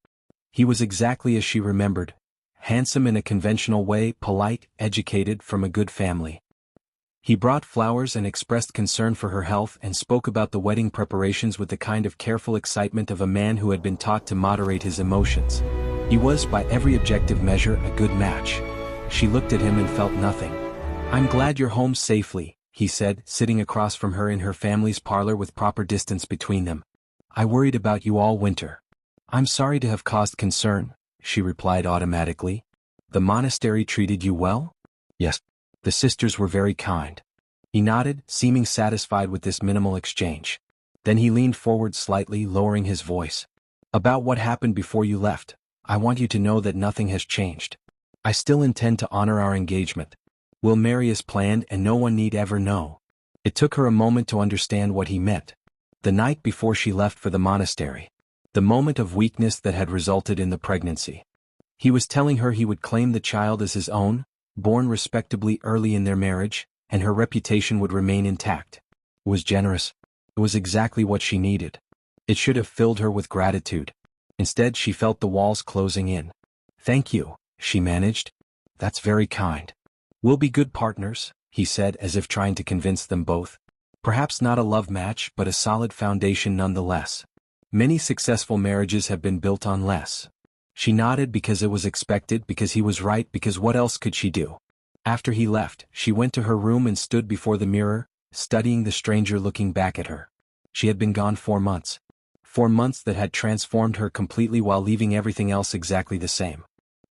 S1: He was exactly as she remembered, handsome in a conventional way, polite, educated, from a good family. He brought flowers and expressed concern for her health and spoke about the wedding preparations with the kind of careful excitement of a man who had been taught to moderate his emotions. He was, by every objective measure, a good match. She looked at him and felt nothing. "I'm glad you're home safely," he said, sitting across from her in her family's parlor with proper distance between them. "I worried about you all winter." "I'm sorry to have caused concern," she replied automatically. "The monastery treated you well?" "Yes. The sisters were very kind." He nodded, seeming satisfied with this minimal exchange. Then he leaned forward slightly, lowering his voice. "About what happened before you left, I want you to know that nothing has changed. I still intend to honor our engagement. We'll marry as planned and no one need ever know." It took her a moment to understand what he meant. The night before she left for the monastery. The moment of weakness that had resulted in the pregnancy. He was telling her he would claim the child as his own, born respectably early in their marriage, and her reputation would remain intact. It was generous. It was exactly what she needed. It should have filled her with gratitude. Instead, she felt the walls closing in. "Thank you," she managed. "That's very kind. We'll be good partners," he said, as if trying to convince them both. "Perhaps not a love match, but a solid foundation nonetheless. Many successful marriages have been built on less." She nodded because it was expected, because he was right, because what else could she do? After he left, she went to her room and stood before the mirror, studying the stranger looking back at her. She had been gone 4 months. 4 months that had transformed her completely while leaving everything else exactly the same.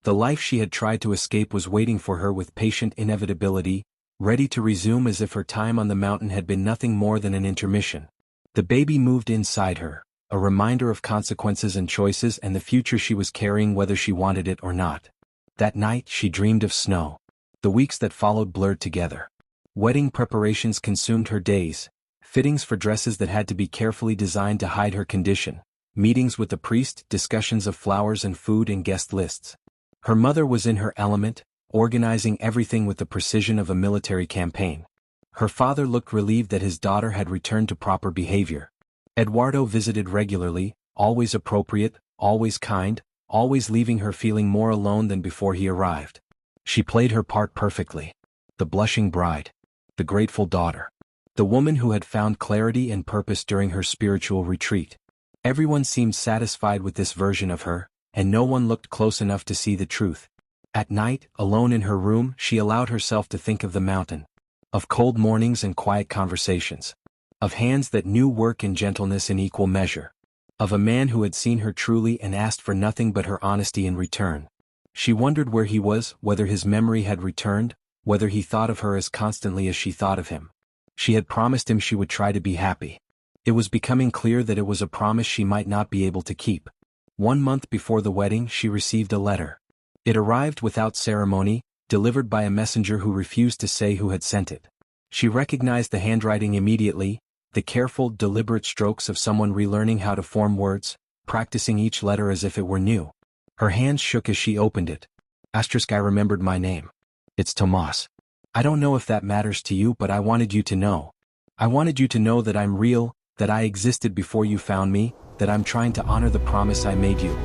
S1: The life she had tried to escape was waiting for her with patient inevitability, ready to resume as if her time on the mountain had been nothing more than an intermission. The baby moved inside her, a reminder of consequences and choices and the future she was carrying whether she wanted it or not. That night she dreamed of snow. The weeks that followed blurred together. Wedding preparations consumed her days, fittings for dresses that had to be carefully designed to hide her condition, meetings with the priest, discussions of flowers and food and guest lists. Her mother was in her element, organizing everything with the precision of a military campaign. Her father looked relieved that his daughter had returned to proper behavior. Eduardo visited regularly, always appropriate, always kind, always leaving her feeling more alone than before he arrived. She played her part perfectly. The blushing bride. The grateful daughter. The woman who had found clarity and purpose during her spiritual retreat. Everyone seemed satisfied with this version of her, and no one looked close enough to see the truth. At night, alone in her room, she allowed herself to think of the mountain. Of cold mornings and quiet conversations. Of hands that knew work and gentleness in equal measure. Of a man who had seen her truly and asked for nothing but her honesty in return. She wondered where he was, whether his memory had returned, whether he thought of her as constantly as she thought of him. She had promised him she would try to be happy. It was becoming clear that it was a promise she might not be able to keep. 1 month before the wedding she received a letter. It arrived without ceremony, delivered by a messenger who refused to say who had sent it. She recognized the handwriting immediately, the careful, deliberate strokes of someone relearning how to form words, practicing each letter as if it were new. Her hands shook as she opened it. I remembered my name. It's Tomas. I don't know if that matters to you, but I wanted you to know. I wanted you to know that I'm real, that I existed before you found me, that I'm trying to honor the promise I made you.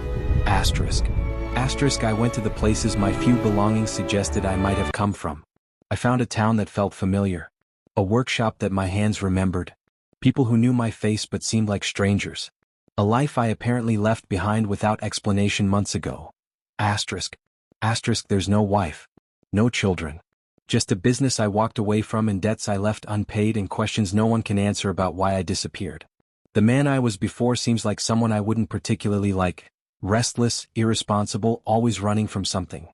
S1: I went to the places my few belongings suggested I might have come from. I found a town that felt familiar. A workshop that my hands remembered. People who knew my face but seemed like strangers. A life I apparently left behind without explanation months ago. There's no wife. No children. Just a business I walked away from and debts I left unpaid and questions no one can answer about why I disappeared. The man I was before seems like someone I wouldn't particularly like. Restless, irresponsible, always running from something.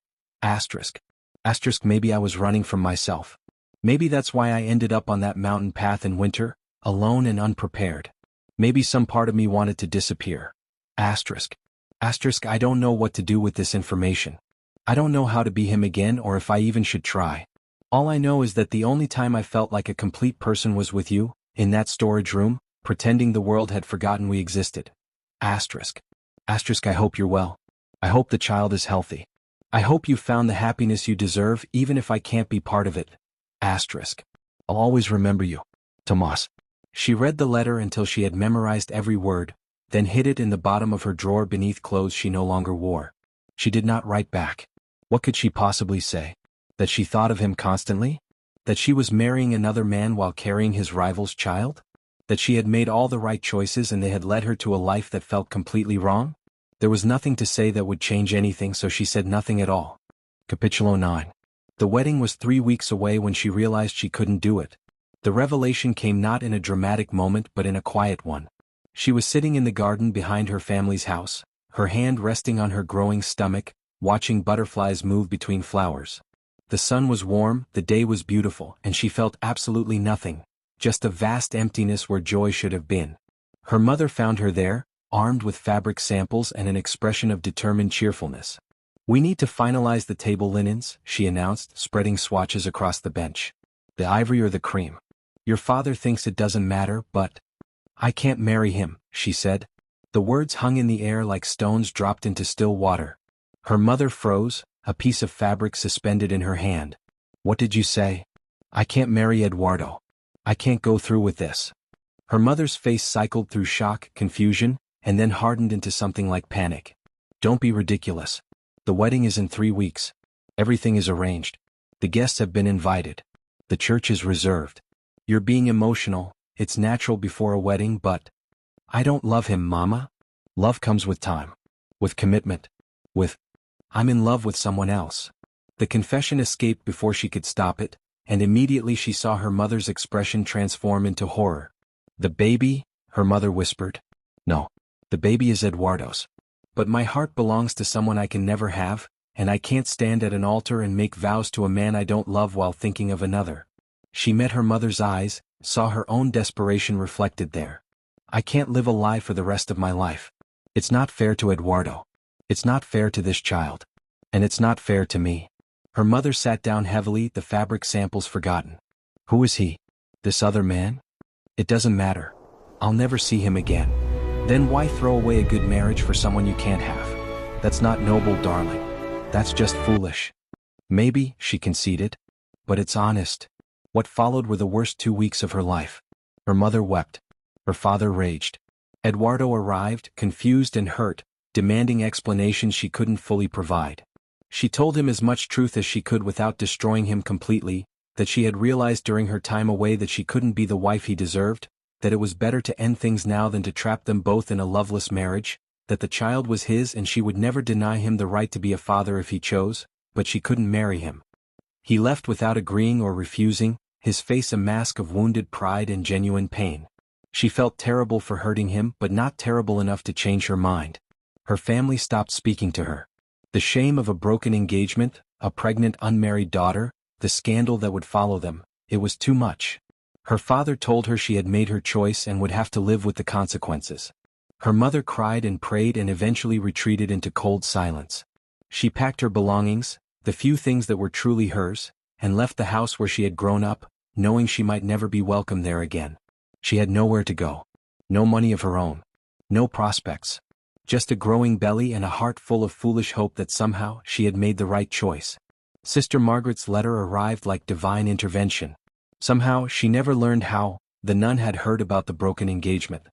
S1: Maybe I was running from myself. Maybe that's why I ended up on that mountain path in winter, alone and unprepared. Maybe some part of me wanted to disappear. I don't know what to do with this information. I don't know how to be him again or if I even should try. All I know is that the only time I felt like a complete person was with you, in that storage room, pretending the world had forgotten we existed. I hope you're well. I hope the child is healthy. I hope you found the happiness you deserve even if I can't be part of it. I'll always remember you. Tomas. She read the letter until she had memorized every word, then hid it in the bottom of her drawer beneath clothes she no longer wore. She did not write back. What could she possibly say? That she thought of him constantly? That she was marrying another man while carrying his rival's child? That she had made all the right choices and they had led her to a life that felt completely wrong? There was nothing to say that would change anything, so she said nothing at all. Capítulo 9. The wedding was 3 weeks away when she realized she couldn't do it. The revelation came not in a dramatic moment but in a quiet one. She was sitting in the garden behind her family's house, her hand resting on her growing stomach, watching butterflies move between flowers. The sun was warm, the day was beautiful, and she felt absolutely nothing, just a vast emptiness where joy should have been. Her mother found her there, armed with fabric samples and an expression of determined cheerfulness. "We need to finalize the table linens," she announced, spreading swatches across the bench. "The ivory or the cream. Your father thinks it doesn't matter, but I can't marry him," she said. The words hung in the air like stones dropped into still water. Her mother froze, a piece of fabric suspended in her hand. "What did you say?" "I can't marry Eduardo. I can't go through with this." Her mother's face cycled through shock, confusion, and then hardened into something like panic. "Don't be ridiculous. The wedding is in 3 weeks. Everything is arranged. The guests have been invited. The church is reserved. You're being emotional, it's natural before a wedding, but I don't love him, Mama. Love comes with time. With commitment. I'm in love with someone else." The confession escaped before she could stop it, and immediately she saw her mother's expression transform into horror. "The baby?" her mother whispered. "No. The baby is Eduardo's. But my heart belongs to someone I can never have, and I can't stand at an altar and make vows to a man I don't love while thinking of another." She met her mother's eyes, saw her own desperation reflected there. "I can't live a lie for the rest of my life. It's not fair to Eduardo. It's not fair to this child. And it's not fair to me." Her mother sat down heavily, the fabric samples forgotten. "Who is he? This other man? It doesn't matter. I'll never see him again. Then why throw away a good marriage for someone you can't have? That's not noble, darling. That's just foolish." "Maybe," she conceded. "But it's honest." What followed were the worst 2 weeks of her life. Her mother wept. Her father raged. Eduardo arrived, confused and hurt, demanding explanations she couldn't fully provide. She told him as much truth as she could without destroying him completely, that she had realized during her time away that she couldn't be the wife he deserved, that it was better to end things now than to trap them both in a loveless marriage, that the child was his and she would never deny him the right to be a father if he chose, but she couldn't marry him. He left without agreeing or refusing, his face a mask of wounded pride and genuine pain. She felt terrible for hurting him, but not terrible enough to change her mind. Her family stopped speaking to her. The shame of a broken engagement, a pregnant unmarried daughter, the scandal that would follow them, it was too much. Her father told her she had made her choice and would have to live with the consequences. Her mother cried and prayed and eventually retreated into cold silence. She packed her belongings, the few things that were truly hers, and left the house where she had grown up, knowing she might never be welcome there again. She had nowhere to go. No money of her own. No prospects. Just a growing belly and a heart full of foolish hope that somehow she had made the right choice. Sister Margaret's letter arrived like divine intervention. Somehow she never learned how. The nun had heard about the broken engagement.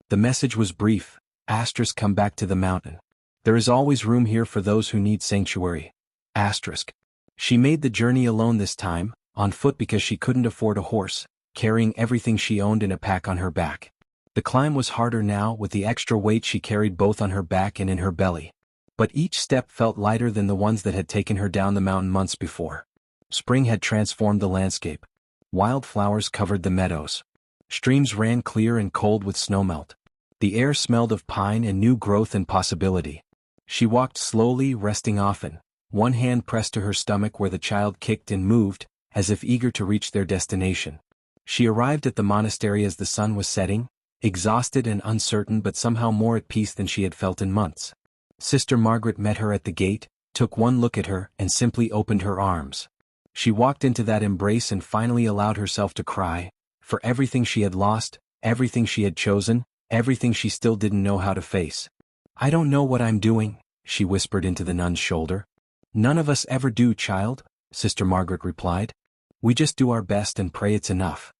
S1: The message was brief. Asterisk, come back to the mountain. There is always room here for those who need sanctuary. Asterisk. She made the journey alone this time, on foot because she couldn't afford a horse, carrying everything she owned in a pack on her back. The climb was harder now with the extra weight she carried both on her back and in her belly. But each step felt lighter than the ones that had taken her down the mountain months before. Spring had transformed the landscape. Wildflowers covered the meadows. Streams ran clear and cold with snowmelt. The air smelled of pine and new growth and possibility. She walked slowly, resting often, one hand pressed to her stomach where the child kicked and moved, as if eager to reach their destination. She arrived at the monastery as the sun was setting, exhausted and uncertain but somehow more at peace than she had felt in months. Sister Margaret met her at the gate, took one look at her and simply opened her arms. She walked into that embrace and finally allowed herself to cry, for everything she had lost, everything she had chosen, everything she still didn't know how to face. I don't know what I'm doing, she whispered into the nun's shoulder. None of us ever do, child, Sister Margaret replied. We just do our best and pray it's enough.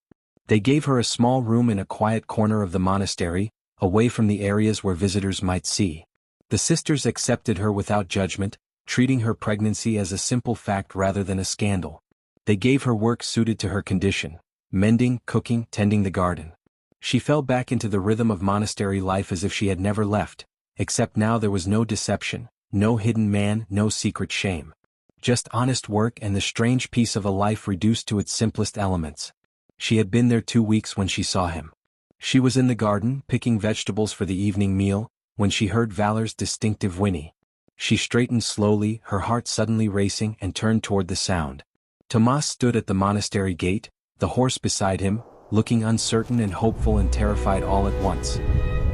S1: They gave her a small room in a quiet corner of the monastery, away from the areas where visitors might see. The sisters accepted her without judgment, treating her pregnancy as a simple fact rather than a scandal. They gave her work suited to her condition, mending, cooking, tending the garden. She fell back into the rhythm of monastery life as if she had never left, except now there was no deception, no hidden man, no secret shame. Just honest work and the strange peace of a life reduced to its simplest elements. She had been there 2 weeks when she saw him. She was in the garden, picking vegetables for the evening meal, when she heard Valor's distinctive whinny. She straightened slowly, her heart suddenly racing, and turned toward the sound. Tomas stood at the monastery gate, the horse beside him, looking uncertain and hopeful and terrified all at once.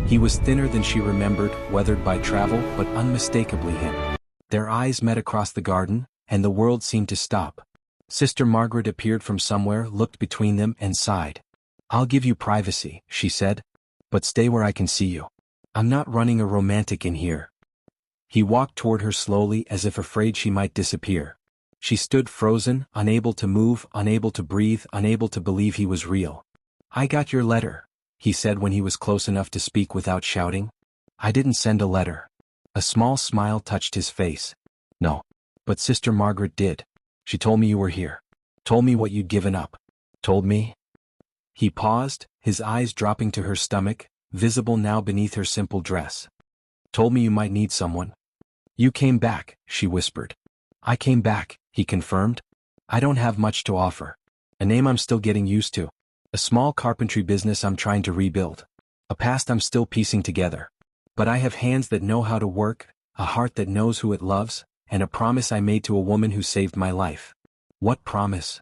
S1: He was thinner than she remembered, weathered by travel, but unmistakably him. Their eyes met across the garden, and the world seemed to stop. Sister Margaret appeared from somewhere, looked between them, and sighed. I'll give you privacy, she said. But stay where I can see you. I'm not running a romantic in here. He walked toward her slowly as if afraid she might disappear. She stood frozen, unable to move, unable to breathe, unable to believe he was real. I got your letter, he said when he was close enough to speak without shouting. I didn't send a letter. A small smile touched his face. No. But Sister Margaret did. She told me you were here. Told me what you'd given up. Told me? He paused, his eyes dropping to her stomach, visible now beneath her simple dress. Told me you might need someone. You came back, she whispered. I came back, he confirmed. I don't have much to offer. A name I'm still getting used to. A small carpentry business I'm trying to rebuild. A past I'm still piecing together. But I have hands that know how to work, a heart that knows who it loves, and a promise I made to a woman who saved my life. What promise?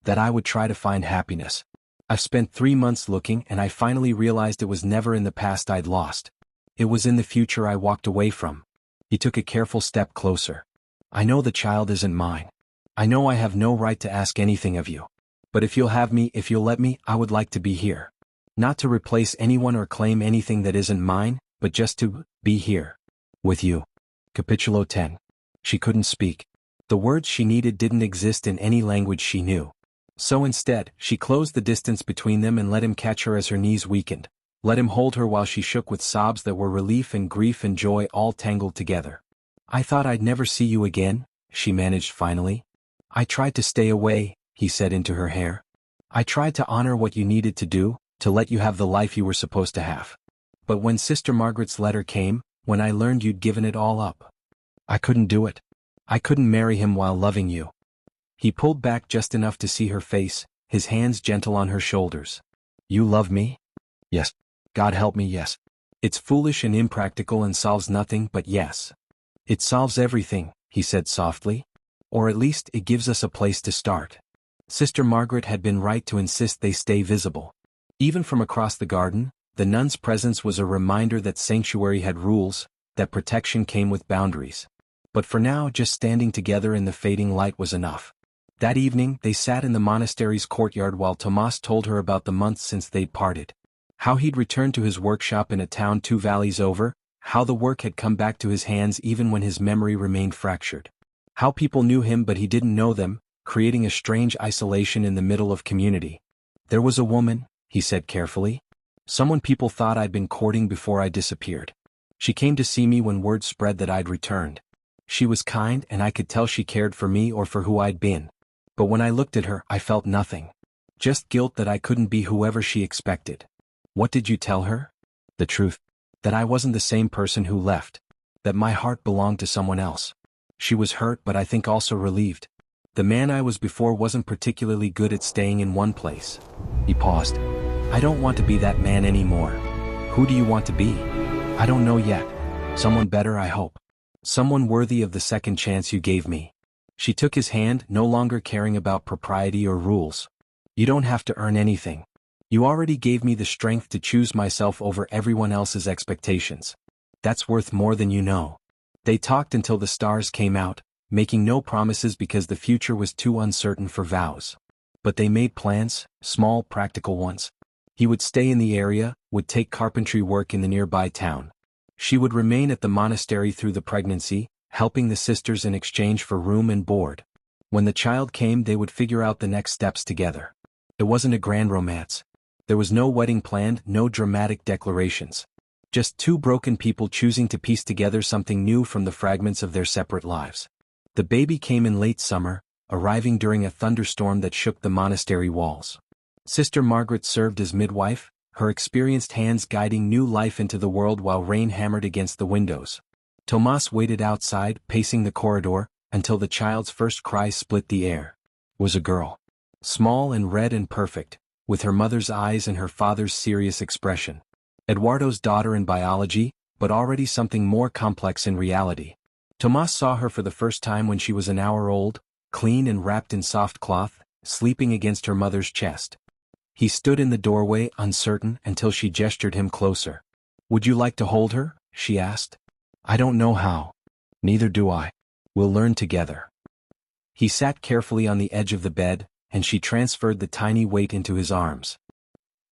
S1: That I would try to find happiness. I've spent 3 months looking and I finally realized it was never in the past I'd lost. It was in the future I walked away from. He took a careful step closer. I know the child isn't mine. I know I have no right to ask anything of you. But if you'll have me, if you'll let me, I would like to be here. Not to replace anyone or claim anything that isn't mine, but just to be here. With you. Capitulo 10. She couldn't speak. The words she needed didn't exist in any language she knew. So instead, she closed the distance between them and let him catch her as her knees weakened. Let him hold her while she shook with sobs that were relief and grief and joy all tangled together. I thought I'd never see you again, she managed finally. I tried to stay away, he said into her hair. I tried to honor what you needed to do, to let you have the life you were supposed to have. But when Sister Margaret's letter came, when I learned you'd given it all up, I couldn't do it. I couldn't marry him while loving you. He pulled back just enough to see her face, his hands gentle on her shoulders. You love me? Yes. God help me, yes. It's foolish and impractical and solves nothing but yes. It solves everything, he said softly. Or at least it gives us a place to start. Sister Margaret had been right to insist they stay visible. Even from across the garden, the nun's presence was a reminder that sanctuary had rules, that protection came with boundaries. But for now, just standing together in the fading light was enough. That evening, they sat in the monastery's courtyard while Tomas told her about the months since they'd parted. How he'd returned to his workshop in a town 2 valleys over, how the work had come back to his hands even when his memory remained fractured. How people knew him but he didn't know them, creating a strange isolation in the middle of community. There was a woman, he said carefully. Someone people thought I'd been courting before I disappeared. She came to see me when word spread that I'd returned. She was kind and I could tell she cared for me or for who I'd been. But when I looked at her, I felt nothing. Just guilt that I couldn't be whoever she expected. What did you tell her? The truth. That I wasn't the same person who left. That my heart belonged to someone else. She was hurt but I think also relieved. The man I was before wasn't particularly good at staying in one place. He paused. I don't want to be that man anymore. Who do you want to be? I don't know yet. Someone better, I hope. Someone worthy of the second chance you gave me. She took his hand, no longer caring about propriety or rules. You don't have to earn anything. You already gave me the strength to choose myself over everyone else's expectations. That's worth more than you know. They talked until the stars came out, making no promises because the future was too uncertain for vows. But they made plans, small practical ones. He would stay in the area, would take carpentry work in the nearby town. She would remain at the monastery through the pregnancy, helping the sisters in exchange for room and board. When the child came, they would figure out the next steps together. It wasn't a grand romance. There was no wedding planned, no dramatic declarations. Just 2 broken people choosing to piece together something new from the fragments of their separate lives. The baby came in late summer, arriving during a thunderstorm that shook the monastery walls. Sister Margaret served as midwife, her experienced hands guiding new life into the world while rain hammered against the windows. Tomas waited outside, pacing the corridor, until the child's first cry split the air. It was a girl. Small and red and perfect, with her mother's eyes and her father's serious expression. Eduardo's daughter in biology, but already something more complex in reality. Tomas saw her for the first time when she was an hour old, clean and wrapped in soft cloth, sleeping against her mother's chest. He stood in the doorway, uncertain, until she gestured him closer. Would you like to hold her? She asked. I don't know how. Neither do I. We'll learn together. He sat carefully on the edge of the bed, and she transferred the tiny weight into his arms.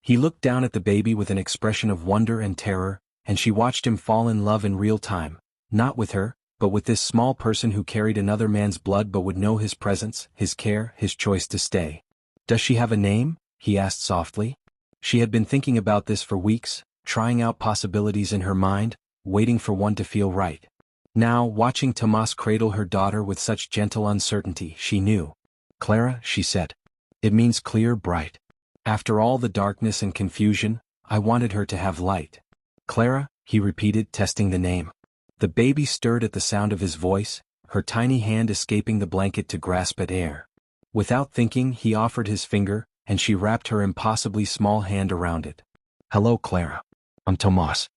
S1: He looked down at the baby with an expression of wonder and terror, and she watched him fall in love in real time, not with her, but with this small person who carried another man's blood but would know his presence, his care, his choice to stay. Does she have a name? He asked softly. She had been thinking about this for weeks, trying out possibilities in her mind, waiting for one to feel right. Now, watching Tomas cradle her daughter with such gentle uncertainty, she knew. Clara, she said. It means clear, bright. After all the darkness and confusion, I wanted her to have light. Clara, he repeated, testing the name. The baby stirred at the sound of his voice, her tiny hand escaping the blanket to grasp at air. Without thinking, he offered his finger, and she wrapped her impossibly small hand around it. Hello, Clara. I'm Tomas.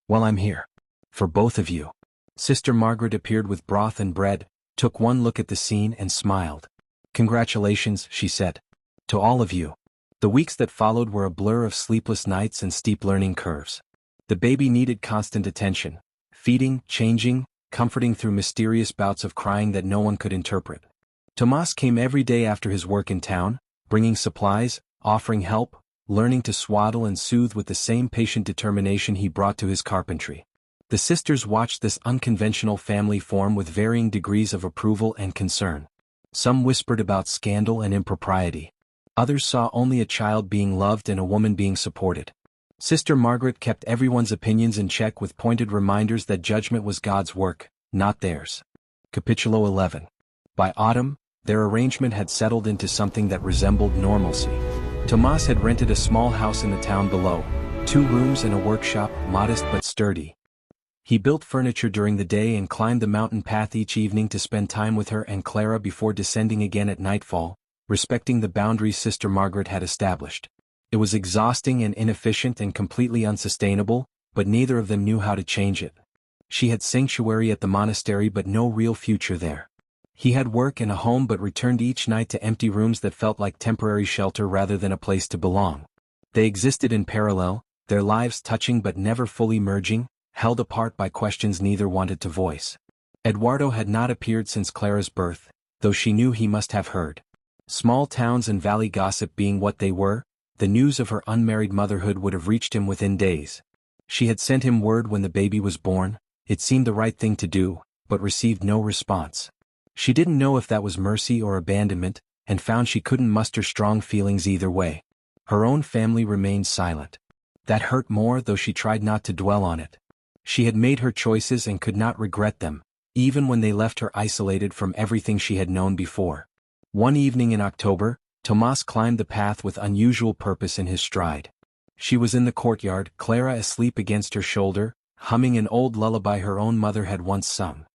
S1: Well, I'm here. For both of you. Sister Margaret appeared with broth and bread, took one look at the scene and smiled. Congratulations, she said. To all of you. The weeks that followed were a blur of sleepless nights and steep learning curves. The baby needed constant attention, feeding, changing, comforting through mysterious bouts of crying that no one could interpret. Tomas came every day after his work in town, bringing supplies, offering help, learning to swaddle and soothe with the same patient determination he brought to his carpentry. The sisters watched this unconventional family form with varying degrees of approval and concern. Some whispered about scandal and impropriety. Others saw only a child being loved and a woman being supported. Sister Margaret kept everyone's opinions in check with pointed reminders that judgment was God's work, not theirs. Capítulo 11. By autumn, their arrangement had settled into something that resembled normalcy. Tomas had rented a small house in the town below, 2 rooms and a workshop, modest but sturdy. He built furniture during the day and climbed the mountain path each evening to spend time with her and Clara before descending again at nightfall, respecting the boundaries Sister Margaret had established. It was exhausting and inefficient and completely unsustainable, but neither of them knew how to change it. She had sanctuary at the monastery but no real future there. He had work and a home but returned each night to empty rooms that felt like temporary shelter rather than a place to belong. They existed in parallel, their lives touching but never fully merging, held apart by questions neither wanted to voice. Eduardo had not appeared since Clara's birth, though she knew he must have heard. Small towns and valley gossip being what they were, the news of her unmarried motherhood would have reached him within days. She had sent him word when the baby was born. It seemed the right thing to do, but received no response. She didn't know if that was mercy or abandonment, and found she couldn't muster strong feelings either way. Her own family remained silent. That hurt more, though she tried not to dwell on it. She had made her choices and could not regret them, even when they left her isolated from everything she had known before. One evening in October, Tomás climbed the path with unusual purpose in his stride. She was in the courtyard, Clara asleep against her shoulder, humming an old lullaby her own mother had once sung.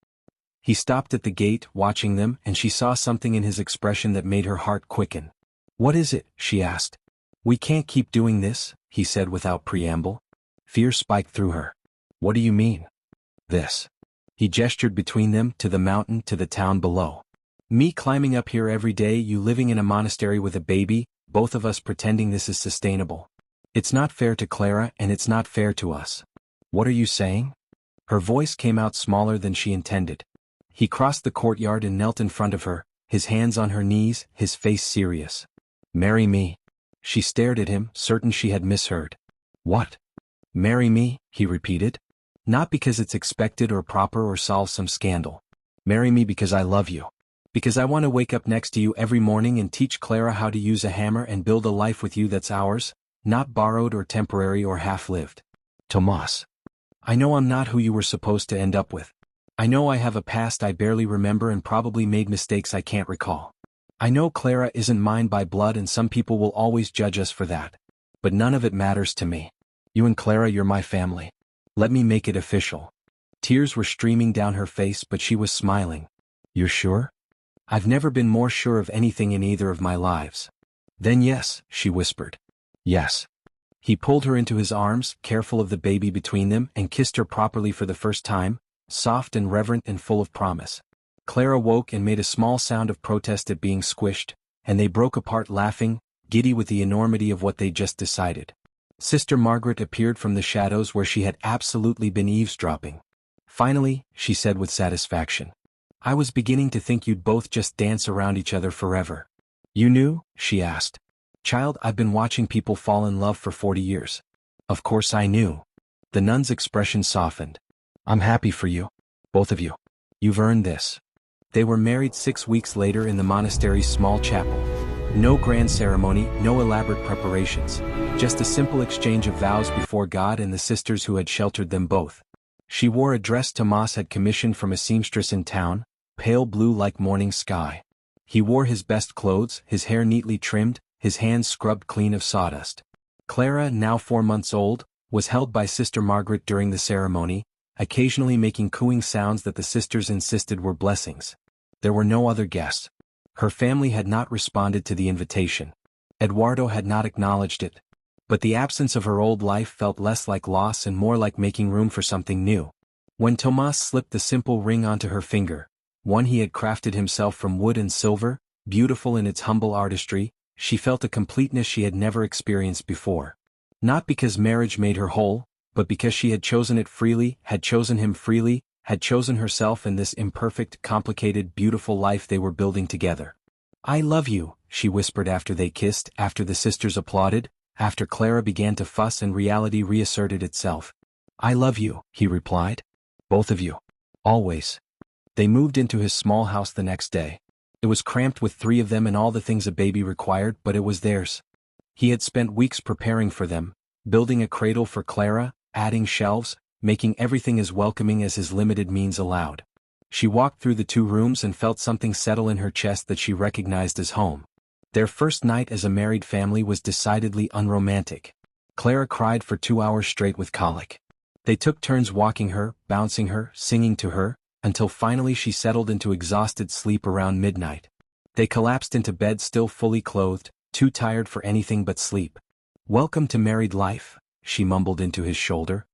S1: He stopped at the gate, watching them, and she saw something in his expression that made her heart quicken. "What is it?" she asked. "We can't keep doing this," he said without preamble. Fear spiked through her. "What do you mean?" "This." He gestured between them, to the mountain, to the town below. "Me climbing up here every day, you living in a monastery with a baby, both of us pretending this is sustainable. It's not fair to Clara and it's not fair to us." "What are you saying?" Her voice came out smaller than she intended. He crossed the courtyard and knelt in front of her, his hands on her knees, his face serious. "Marry me." She stared at him, certain she had misheard. "What?" "Marry me," he repeated. "Not because it's expected or proper or solves some scandal. Marry me because I love you. Because I want to wake up next to you every morning and teach Clara how to use a hammer and build a life with you that's ours, not borrowed or temporary or half-lived." "Tomás. I know I'm not who you were supposed to end up with. I know I have a past I barely remember and probably made mistakes I can't recall. I know Clara isn't mine by blood and some people will always judge us for that. But none of it matters to me. You and Clara, you're my family. Let me make it official." Tears were streaming down her face, but she was smiling. "You're sure?" "I've never been more sure of anything in either of my lives." "Then yes," she whispered. "Yes." He pulled her into his arms, careful of the baby between them, and kissed her properly for the first time, soft and reverent and full of promise. Clara woke and made a small sound of protest at being squished, and they broke apart laughing, giddy with the enormity of what they'd just decided. Sister Margaret appeared from the shadows where she had absolutely been eavesdropping. "Finally," she said with satisfaction. "I was beginning to think you'd both just dance around each other forever." "You knew?" she asked. "Child, I've been watching people fall in love for 40 years. Of course I knew." The nun's expression softened. "I'm happy for you. Both of you. You've earned this." They were married 6 weeks later in the monastery's small chapel. No grand ceremony, no elaborate preparations. Just a simple exchange of vows before God and the sisters who had sheltered them both. She wore a dress Tomás had commissioned from a seamstress in town, pale blue like morning sky. He wore his best clothes, his hair neatly trimmed, his hands scrubbed clean of sawdust. Clara, now 4 months old, was held by Sister Margaret during the ceremony, occasionally making cooing sounds that the sisters insisted were blessings. There were no other guests. Her family had not responded to the invitation. Eduardo had not acknowledged it. But the absence of her old life felt less like loss and more like making room for something new. When Tomás slipped the simple ring onto her finger, one he had crafted himself from wood and silver, beautiful in its humble artistry, she felt a completeness she had never experienced before. Not because marriage made her whole, but because she had chosen it freely, had chosen him freely, had chosen herself in this imperfect, complicated, beautiful life they were building together. "I love you," she whispered after they kissed, after the sisters applauded, after Clara began to fuss and reality reasserted itself. "I love you," he replied. "Both of you. Always." They moved into his small house the next day. It was cramped with 3 of them and all the things a baby required, but it was theirs. He had spent weeks preparing for them, building a cradle for Clara, adding shelves, making everything as welcoming as his limited means allowed. She walked through the 2 rooms and felt something settle in her chest that she recognized as home. Their first night as a married family was decidedly unromantic. Clara cried for 2 hours straight with colic. They took turns walking her, bouncing her, singing to her, until finally she settled into exhausted sleep around midnight. They collapsed into bed still fully clothed, too tired for anything but sleep. "Welcome to married life," she mumbled into his shoulder.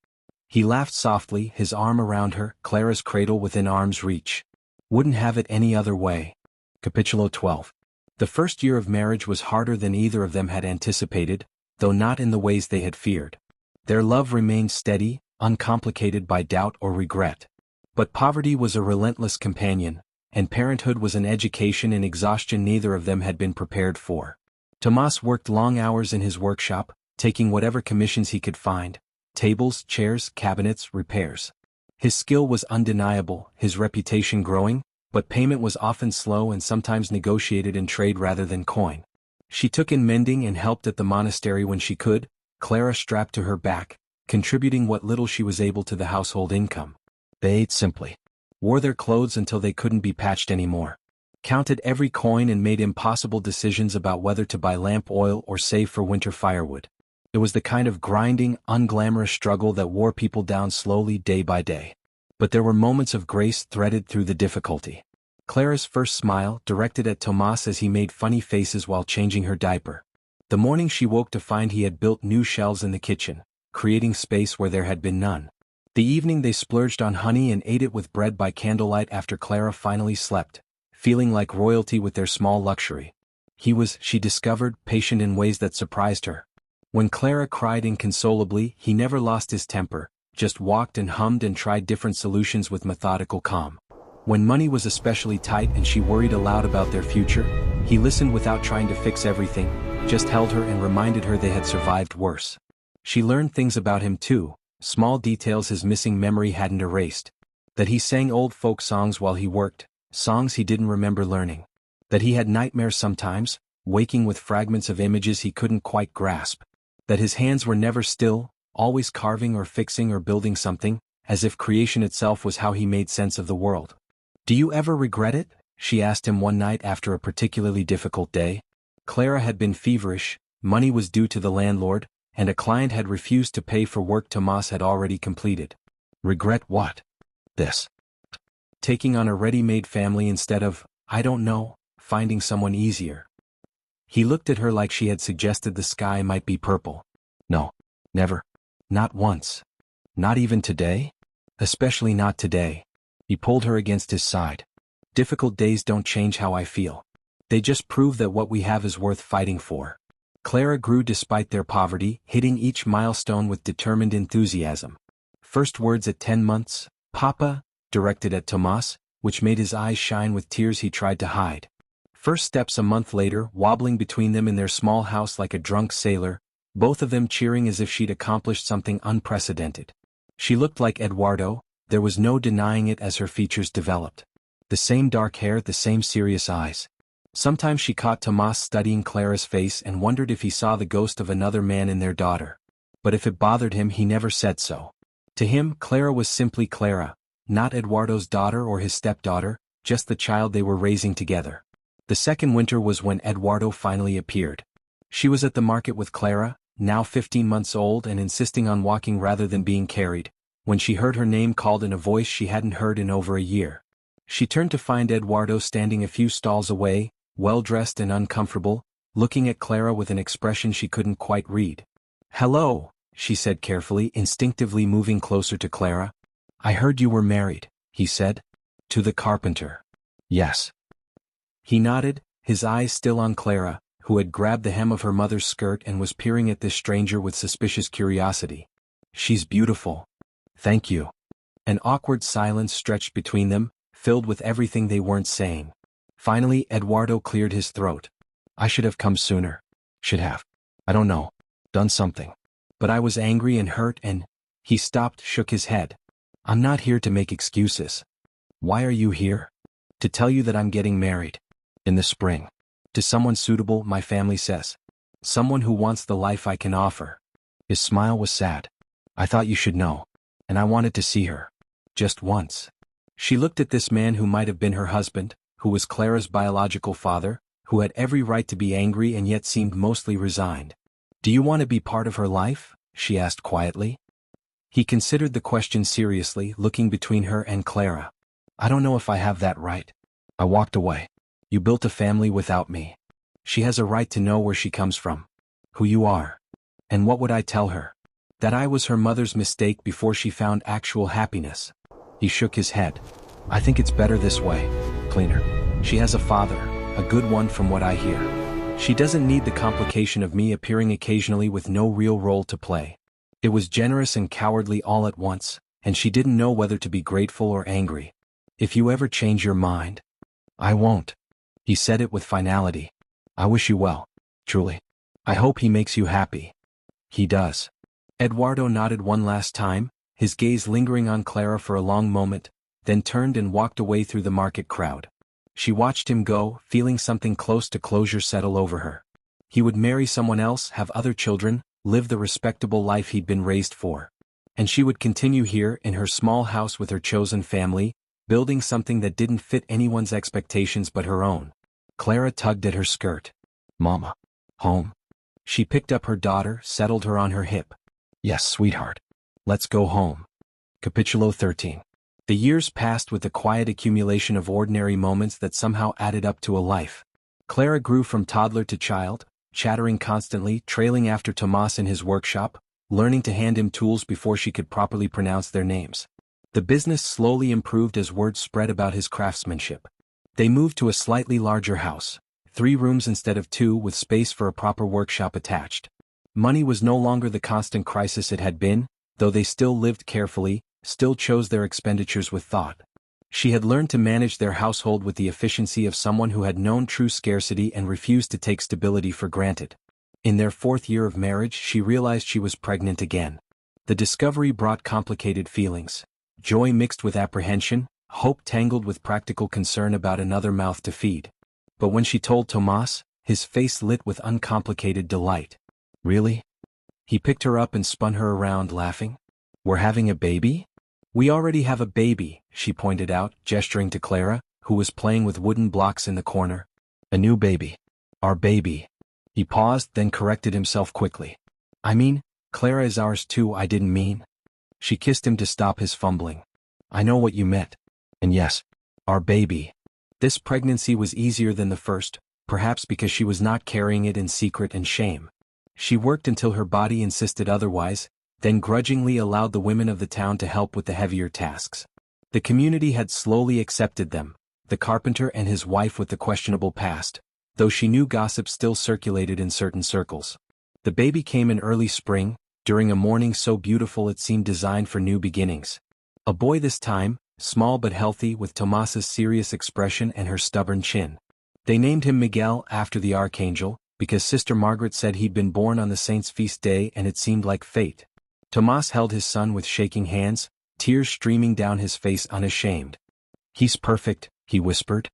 S1: He laughed softly, his arm around her, Clara's cradle within arm's reach. "Wouldn't have it any other way." Capítulo 12. The first year of marriage was harder than either of them had anticipated, though not in the ways they had feared. Their love remained steady, uncomplicated by doubt or regret. But poverty was a relentless companion, and parenthood was an education in exhaustion neither of them had been prepared for. Tomás worked long hours in his workshop, taking whatever commissions he could find: tables, chairs, cabinets, repairs. His skill was undeniable, his reputation growing, but payment was often slow and sometimes negotiated in trade rather than coin. She took in mending and helped at the monastery when she could, Clara strapped to her back, contributing what little she was able to the household income. They ate simply, wore their clothes until they couldn't be patched anymore, counted every coin and made impossible decisions about whether to buy lamp oil or save for winter firewood. It was the kind of grinding, unglamorous struggle that wore people down slowly day by day. But there were moments of grace threaded through the difficulty. Clara's first smile, directed at Tomás as he made funny faces while changing her diaper. The morning she woke to find he had built new shelves in the kitchen, creating space where there had been none. The evening they splurged on honey and ate it with bread by candlelight after Clara finally slept, feeling like royalty with their small luxury. He was, she discovered, patient in ways that surprised her. When Clara cried inconsolably, he never lost his temper, just walked and hummed and tried different solutions with methodical calm. When money was especially tight and she worried aloud about their future, he listened without trying to fix everything, just held her and reminded her they had survived worse. She learned things about him too, small details his missing memory hadn't erased. That he sang old folk songs while he worked, songs he didn't remember learning. That he had nightmares sometimes, waking with fragments of images he couldn't quite grasp. That his hands were never still, always carving or fixing or building something, as if creation itself was how he made sense of the world. "Do you ever regret it?" she asked him one night after a particularly difficult day. Clara had been feverish, money was due to the landlord, and a client had refused to pay for work Tomás had already completed. Regret what? This. Taking on a ready-made family instead of, I don't know, finding someone easier. He looked at her like she had suggested the sky might be purple. No. Never. Not once. Not even today? Especially not today. He pulled her against his side. Difficult days don't change how I feel. They just prove that what we have is worth fighting for. Clara grew despite their poverty, hitting each milestone with determined enthusiasm. First words at 10 months, "Papa," directed at Tomás, which made his eyes shine with tears he tried to hide. First steps a month later, wobbling between them in their small house like a drunk sailor, both of them cheering as if she'd accomplished something unprecedented. She looked like Eduardo, there was no denying it as her features developed. The same dark hair, the same serious eyes. Sometimes she caught Tomás studying Clara's face and wondered if he saw the ghost of another man in their daughter. But if it bothered him, he never said so. To him, Clara was simply Clara, not Eduardo's daughter or his stepdaughter, just the child they were raising together. The second winter was when Eduardo finally appeared. She was at the market with Clara, now 15 months old and insisting on walking rather than being carried, when she heard her name called in a voice she hadn't heard in over a year. She turned to find Eduardo standing a few stalls away, well-dressed and uncomfortable, looking at Clara with an expression she couldn't quite read. "Hello," she said carefully, instinctively moving closer to Clara. "I heard you were married," he said. "To the carpenter." "Yes." He nodded, his eyes still on Clara, who had grabbed the hem of her mother's skirt and was peering at this stranger with suspicious curiosity. "She's beautiful." "Thank you." An awkward silence stretched between them, filled with everything they weren't saying. Finally, Eduardo cleared his throat. "I should have come sooner. Should have. I don't know. Done something. But I was angry and hurt and—" He stopped, shook his head. "I'm not here to make excuses." "Why are you here?" "To tell you that I'm getting married. In the spring. To someone suitable, my family says. Someone who wants the life I can offer." His smile was sad. "I thought you should know. And I wanted to see her. Just once." She looked at this man who might have been her husband, who was Clara's biological father, who had every right to be angry and yet seemed mostly resigned. "Do you want to be part of her life?" she asked quietly. He considered the question seriously, looking between her and Clara. "I don't know if I have that right. I walked away. You built a family without me. She has a right to know where she comes from. Who you are." And what would I tell her? That I was her mother's mistake before she found actual happiness. He shook his head. I think it's better this way. Cleaner. She has a father, a good one from what I hear. She doesn't need the complication of me appearing occasionally with no real role to play. It was generous and cowardly all at once, and she didn't know whether to be grateful or angry. If you ever change your mind. I won't. He said it with finality. I wish you well, truly. I hope he makes you happy. He does. Eduardo nodded one last time, his gaze lingering on Clara for a long moment, then turned and walked away through the market crowd. She watched him go, feeling something close to closure settle over her. He would marry someone else, have other children, live the respectable life he'd been raised for. And she would continue here in her small house with her chosen family, building something that didn't fit anyone's expectations but her own. Clara tugged at her skirt. Mama. Home. She picked up her daughter, settled her on her hip. Yes, sweetheart. Let's go home. Capítulo 13. The years passed with the quiet accumulation of ordinary moments that somehow added up to a life. Clara grew from toddler to child, chattering constantly, trailing after Tomás in his workshop, learning to hand him tools before she could properly pronounce their names. The business slowly improved as word spread about his craftsmanship. They moved to a slightly larger house, 3 rooms instead of 2 with space for a proper workshop attached. Money was no longer the constant crisis it had been, though they still lived carefully, still chose their expenditures with thought. She had learned to manage their household with the efficiency of someone who had known true scarcity and refused to take stability for granted. In their 4th year of marriage, she realized she was pregnant again. The discovery brought complicated feelings. Joy mixed with apprehension, hope tangled with practical concern about another mouth to feed. But when she told Tomás, his face lit with uncomplicated delight. Really? He picked her up and spun her around, laughing. We're having a baby? We already have a baby, she pointed out, gesturing to Clara, who was playing with wooden blocks in the corner. A new baby. Our baby. He paused, then corrected himself quickly. I mean, Clara is ours too, I didn't mean. She kissed him to stop his fumbling. I know what you meant. And yes, our baby. This pregnancy was easier than the first, perhaps because she was not carrying it in secret and shame. She worked until her body insisted otherwise, then grudgingly allowed the women of the town to help with the heavier tasks. The community had slowly accepted them, the carpenter and his wife with the questionable past, though she knew gossip still circulated in certain circles. The baby came in early spring, during a morning so beautiful it seemed designed for new beginnings. A boy this time, small but healthy, with Tomás's serious expression and her stubborn chin. They named him Miguel after the archangel, because Sister Margaret said he'd been born on the saint's feast day and it seemed like fate. Tomás held his son with shaking hands, tears streaming down his face unashamed. He's perfect, he whispered.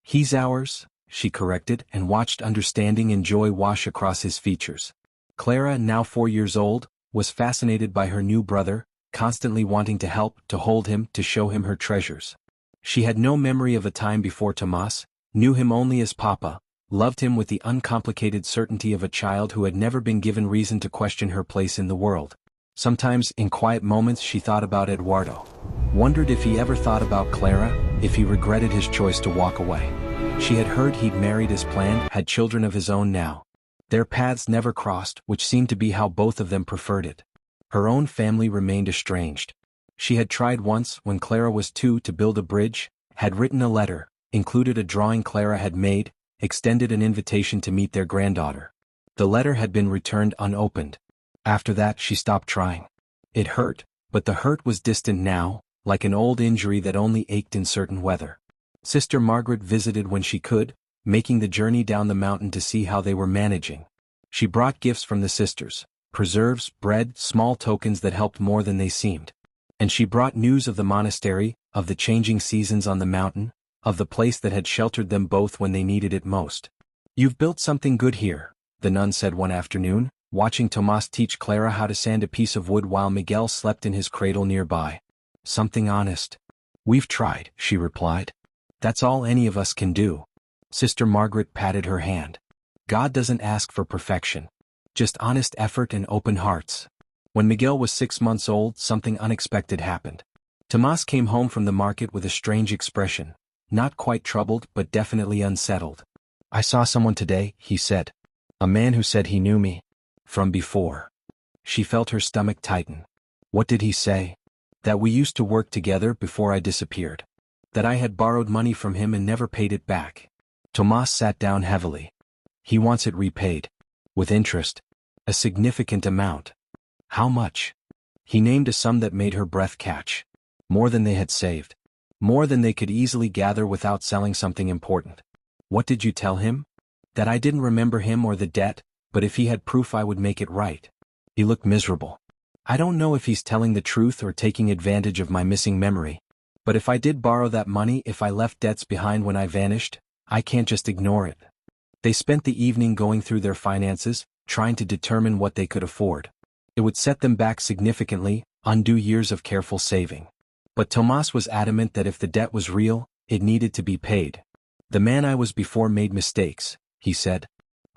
S1: He's ours, she corrected, and watched understanding and joy wash across his features. Clara, now 4 years old, was fascinated by her new brother, constantly wanting to help, to hold him, to show him her treasures. She had no memory of a time before Tomás, knew him only as Papa, loved him with the uncomplicated certainty of a child who had never been given reason to question her place in the world. Sometimes, in quiet moments, she thought about Eduardo. Wondered if he ever thought about Clara, if he regretted his choice to walk away. She had heard he'd married as planned, had children of his own now. Their paths never crossed, which seemed to be how both of them preferred it. Her own family remained estranged. She had tried once, when Clara was 2, to build a bridge, had written a letter, included a drawing Clara had made, extended an invitation to meet their granddaughter. The letter had been returned unopened. After that she stopped trying. It hurt, but the hurt was distant now, like an old injury that only ached in certain weather. Sister Margaret visited when she could, making the journey down the mountain to see how they were managing. She brought gifts from the sisters, preserves, bread, small tokens that helped more than they seemed. And she brought news of the monastery, of the changing seasons on the mountain, of the place that had sheltered them both when they needed it most. You've built something good here, the nun said one afternoon, watching Tomás teach Clara how to sand a piece of wood while Miguel slept in his cradle nearby. Something honest. We've tried, she replied. That's all any of us can do. Sister Margaret patted her hand. God doesn't ask for perfection. Just honest effort and open hearts. When Miguel was 6 months old, something unexpected happened. Tomás came home from the market with a strange expression, not quite troubled but definitely unsettled. I saw someone today, he said. A man who said he knew me. From before. She felt her stomach tighten. What did he say? That we used to work together before I disappeared. That I had borrowed money from him and never paid it back. Tomas sat down heavily. He wants it repaid. With interest. A significant amount. How much? He named a sum that made her breath catch. More than they had saved. More than they could easily gather without selling something important. What did you tell him? That I didn't remember him or the debt, but if he had proof I would make it right. He looked miserable. I don't know if he's telling the truth or taking advantage of my missing memory. But if I did borrow that money, if I left debts behind when I vanished, I can't just ignore it. They spent the evening going through their finances, trying to determine what they could afford. It would set them back significantly, undo years of careful saving. But Tomas was adamant that if the debt was real, it needed to be paid. The man I was before made mistakes, he said.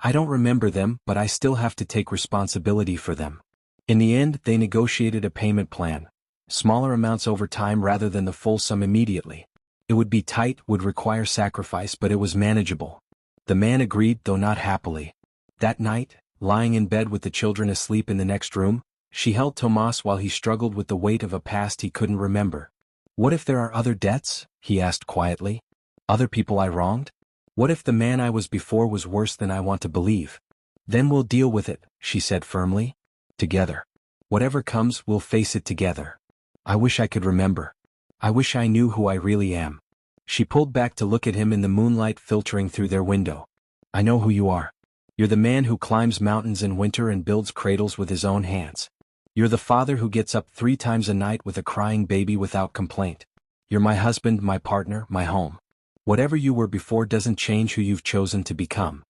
S1: I don't remember them, but I still have to take responsibility for them. In the end, they negotiated a payment plan. Smaller amounts over time rather than the full sum immediately. It would be tight, would require sacrifice, but it was manageable. The man agreed, though not happily. That night, lying in bed with the children asleep in the next room, she held Tomas while he struggled with the weight of a past he couldn't remember. What if there are other debts? He asked quietly. Other people I wronged? What if the man I was before was worse than I want to believe? Then we'll deal with it, she said firmly. Together. Whatever comes, we'll face it together. I wish I could remember. I wish I knew who I really am. She pulled back to look at him in the moonlight filtering through their window. I know who you are. You're the man who climbs mountains in winter and builds cradles with his own hands. You're the father who gets up 3 times a night with a crying baby without complaint. You're my husband, my partner, my home. Whatever you were before doesn't change who you've chosen to become.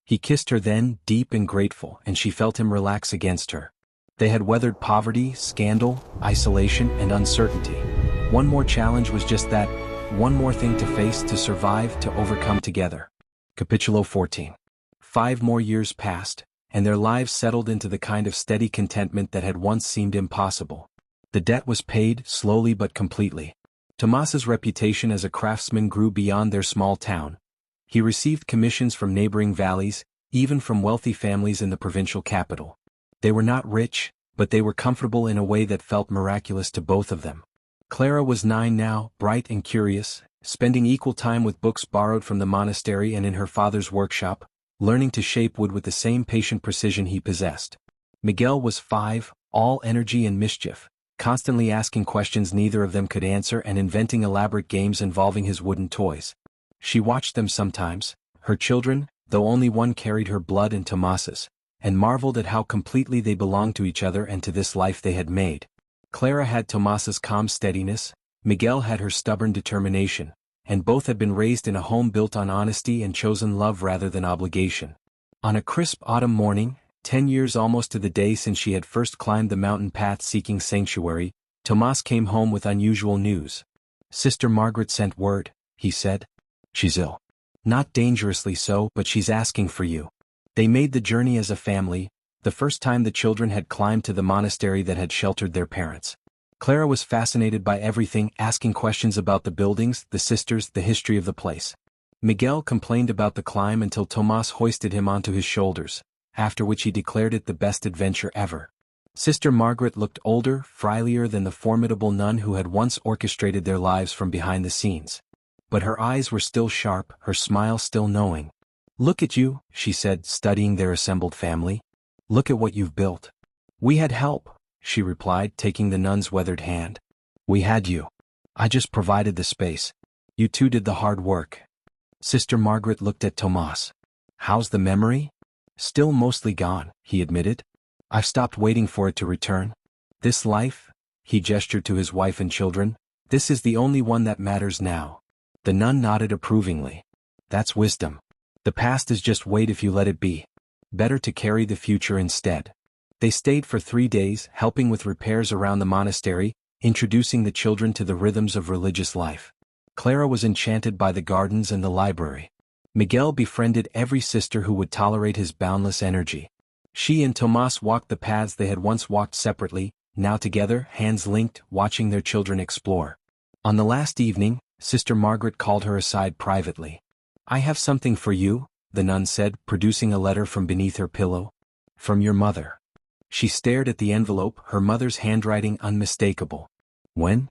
S1: He kissed her then, deep and grateful, and she felt him relax against her. They had weathered poverty, scandal, isolation, and uncertainty. One more challenge was just that, one more thing to face, to survive, to overcome together. Capítulo 14. 5 more years passed, and their lives settled into the kind of steady contentment that had once seemed impossible. The debt was paid, slowly but completely. Tomas's reputation as a craftsman grew beyond their small town. He received commissions from neighboring valleys, even from wealthy families in the provincial capital. They were not rich, but they were comfortable in a way that felt miraculous to both of them. Clara was 9 now, bright and curious, spending equal time with books borrowed from the monastery and in her father's workshop, learning to shape wood with the same patient precision he possessed. Miguel was 5, all energy and mischief, constantly asking questions neither of them could answer and inventing elaborate games involving his wooden toys. She watched them sometimes, her children, though only one carried her blood and Tomas's, and marveled at how completely they belonged to each other and to this life they had made. Clara had Tomas's calm steadiness, Miguel had her stubborn determination, and both had been raised in a home built on honesty and chosen love rather than obligation. On a crisp autumn morning, 10 years almost to the day since she had first climbed the mountain path seeking sanctuary, Tomas came home with unusual news. Sister Margaret sent word, he said. She's ill. Not dangerously so, but she's asking for you. They made the journey as a family, the first time the children had climbed to the monastery that had sheltered their parents. Clara was fascinated by everything, asking questions about the buildings, the sisters, the history of the place. Miguel complained about the climb until Tomas hoisted him onto his shoulders, after which he declared it the best adventure ever. Sister Margaret looked older, frielier than the formidable nun who had once orchestrated their lives from behind the scenes. But her eyes were still sharp, her smile still knowing. Look at you, she said, studying their assembled family. Look at what you've built. We had help, she replied, taking the nun's weathered hand. We had you. I just provided the space. You two did the hard work. Sister Margaret looked at Tomas. How's the memory? Still mostly gone, he admitted. I've stopped waiting for it to return. This life, he gestured to his wife and children, this is the only one that matters now. The nun nodded approvingly. That's wisdom. The past is just weight if you let it be. Better to carry the future instead. They stayed for 3 days, helping with repairs around the monastery, introducing the children to the rhythms of religious life. Clara was enchanted by the gardens and the library. Miguel befriended every sister who would tolerate his boundless energy. She and Tomas walked the paths they had once walked separately, now together, hands linked, watching their children explore. On the last evening, Sister Margaret called her aside privately. I have something for you, the nun said, producing a letter from beneath her pillow. From your mother. She stared at the envelope, her mother's handwriting unmistakable. When?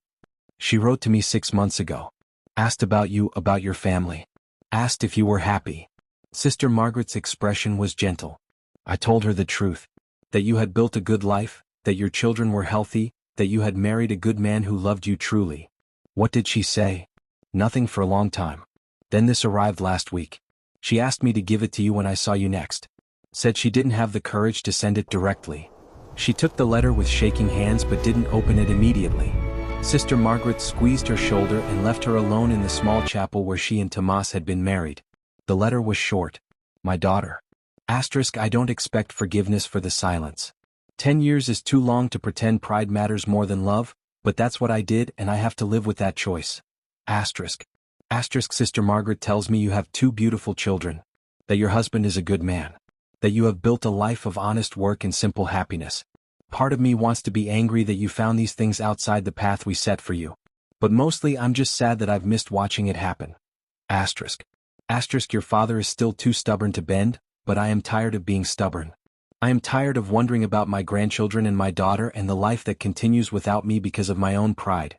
S1: She wrote to me 6 months ago. Asked about you, about your family. Asked if you were happy. Sister Margaret's expression was gentle. I told her the truth. That you had built a good life, that your children were healthy, that you had married a good man who loved you truly. What did she say? Nothing for a long time. Then this arrived last week. She asked me to give it to you when I saw you next. Said she didn't have the courage to send it directly. She took the letter with shaking hands but didn't open it immediately. Sister Margaret squeezed her shoulder and left her alone in the small chapel where she and Tomas had been married. The letter was short. My daughter. I don't expect forgiveness for the silence. 10 years is too long to pretend pride matters more than love, but that's what I did and I have to live with that choice. Sister Margaret tells me you have 2 beautiful children. That your husband is a good man. That you have built a life of honest work and simple happiness. Part of me wants to be angry that you found these things outside the path we set for you. But mostly I'm just sad that I've missed watching it happen. Your father is still too stubborn to bend, but I am tired of being stubborn. I am tired of wondering about my grandchildren and my daughter and the life that continues without me because of my own pride.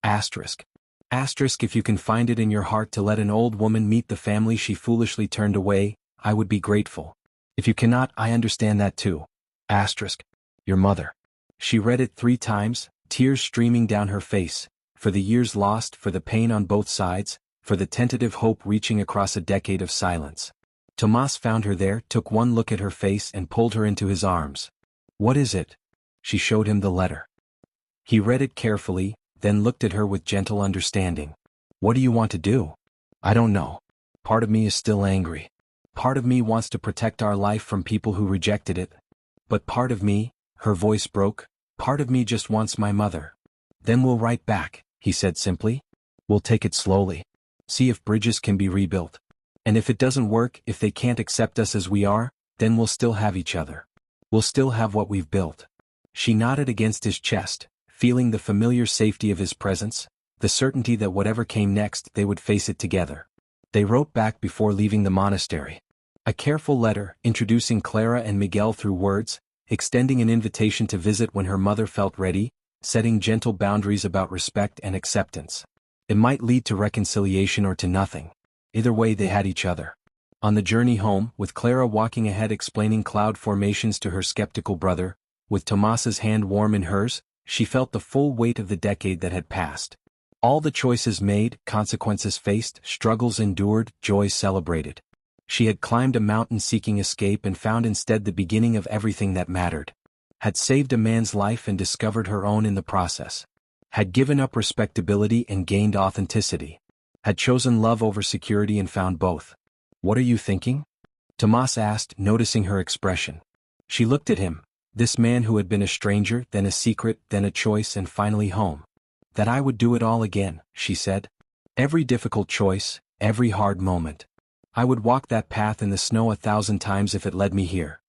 S1: If you can find it in your heart to let an old woman meet the family she foolishly turned away, I would be grateful. If you cannot, I understand that too. Your mother. She read it 3 times, tears streaming down her face, for the years lost, for the pain on both sides, for the tentative hope reaching across a decade of silence. Tomas found her there, took one look at her face and pulled her into his arms. What is it? She showed him the letter. He read it carefully, then looked at her with gentle understanding. What do you want to do? I don't know. Part of me is still angry. Part of me wants to protect our life from people who rejected it. But part of me, her voice broke, part of me just wants my mother. Then we'll write back, he said simply. We'll take it slowly. See if bridges can be rebuilt. And if it doesn't work, if they can't accept us as we are, then we'll still have each other. We'll still have what we've built. She nodded against his chest, feeling the familiar safety of his presence, the certainty that whatever came next they would face it together. They wrote back before leaving the monastery. A careful letter, introducing Clara and Miguel through words, extending an invitation to visit when her mother felt ready, setting gentle boundaries about respect and acceptance. It might lead to reconciliation or to nothing. Either way they had each other. On the journey home, with Clara walking ahead explaining cloud formations to her skeptical brother, with Tomas's hand warm in hers, she felt the full weight of the decade that had passed. All the choices made, consequences faced, struggles endured, joys celebrated. She had climbed a mountain seeking escape and found instead the beginning of everything that mattered. Had saved a man's life and discovered her own in the process. Had given up respectability and gained authenticity. Had chosen love over security and found both. What are you thinking? Tomas asked, noticing her expression. She looked at him, this man who had been a stranger, then a secret, then a choice and finally home. That I would do it all again, she said. Every difficult choice, every hard moment. I would walk that path in the snow 1,000 times if it led me here.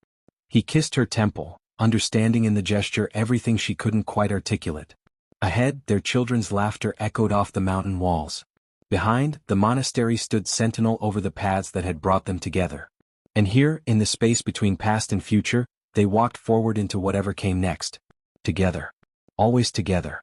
S1: He kissed her temple, understanding in the gesture everything she couldn't quite articulate. Ahead, their children's laughter echoed off the mountain walls. Behind, the monastery stood sentinel over the paths that had brought them together. And here, in the space between past and future, they walked forward into whatever came next. Together. Always together.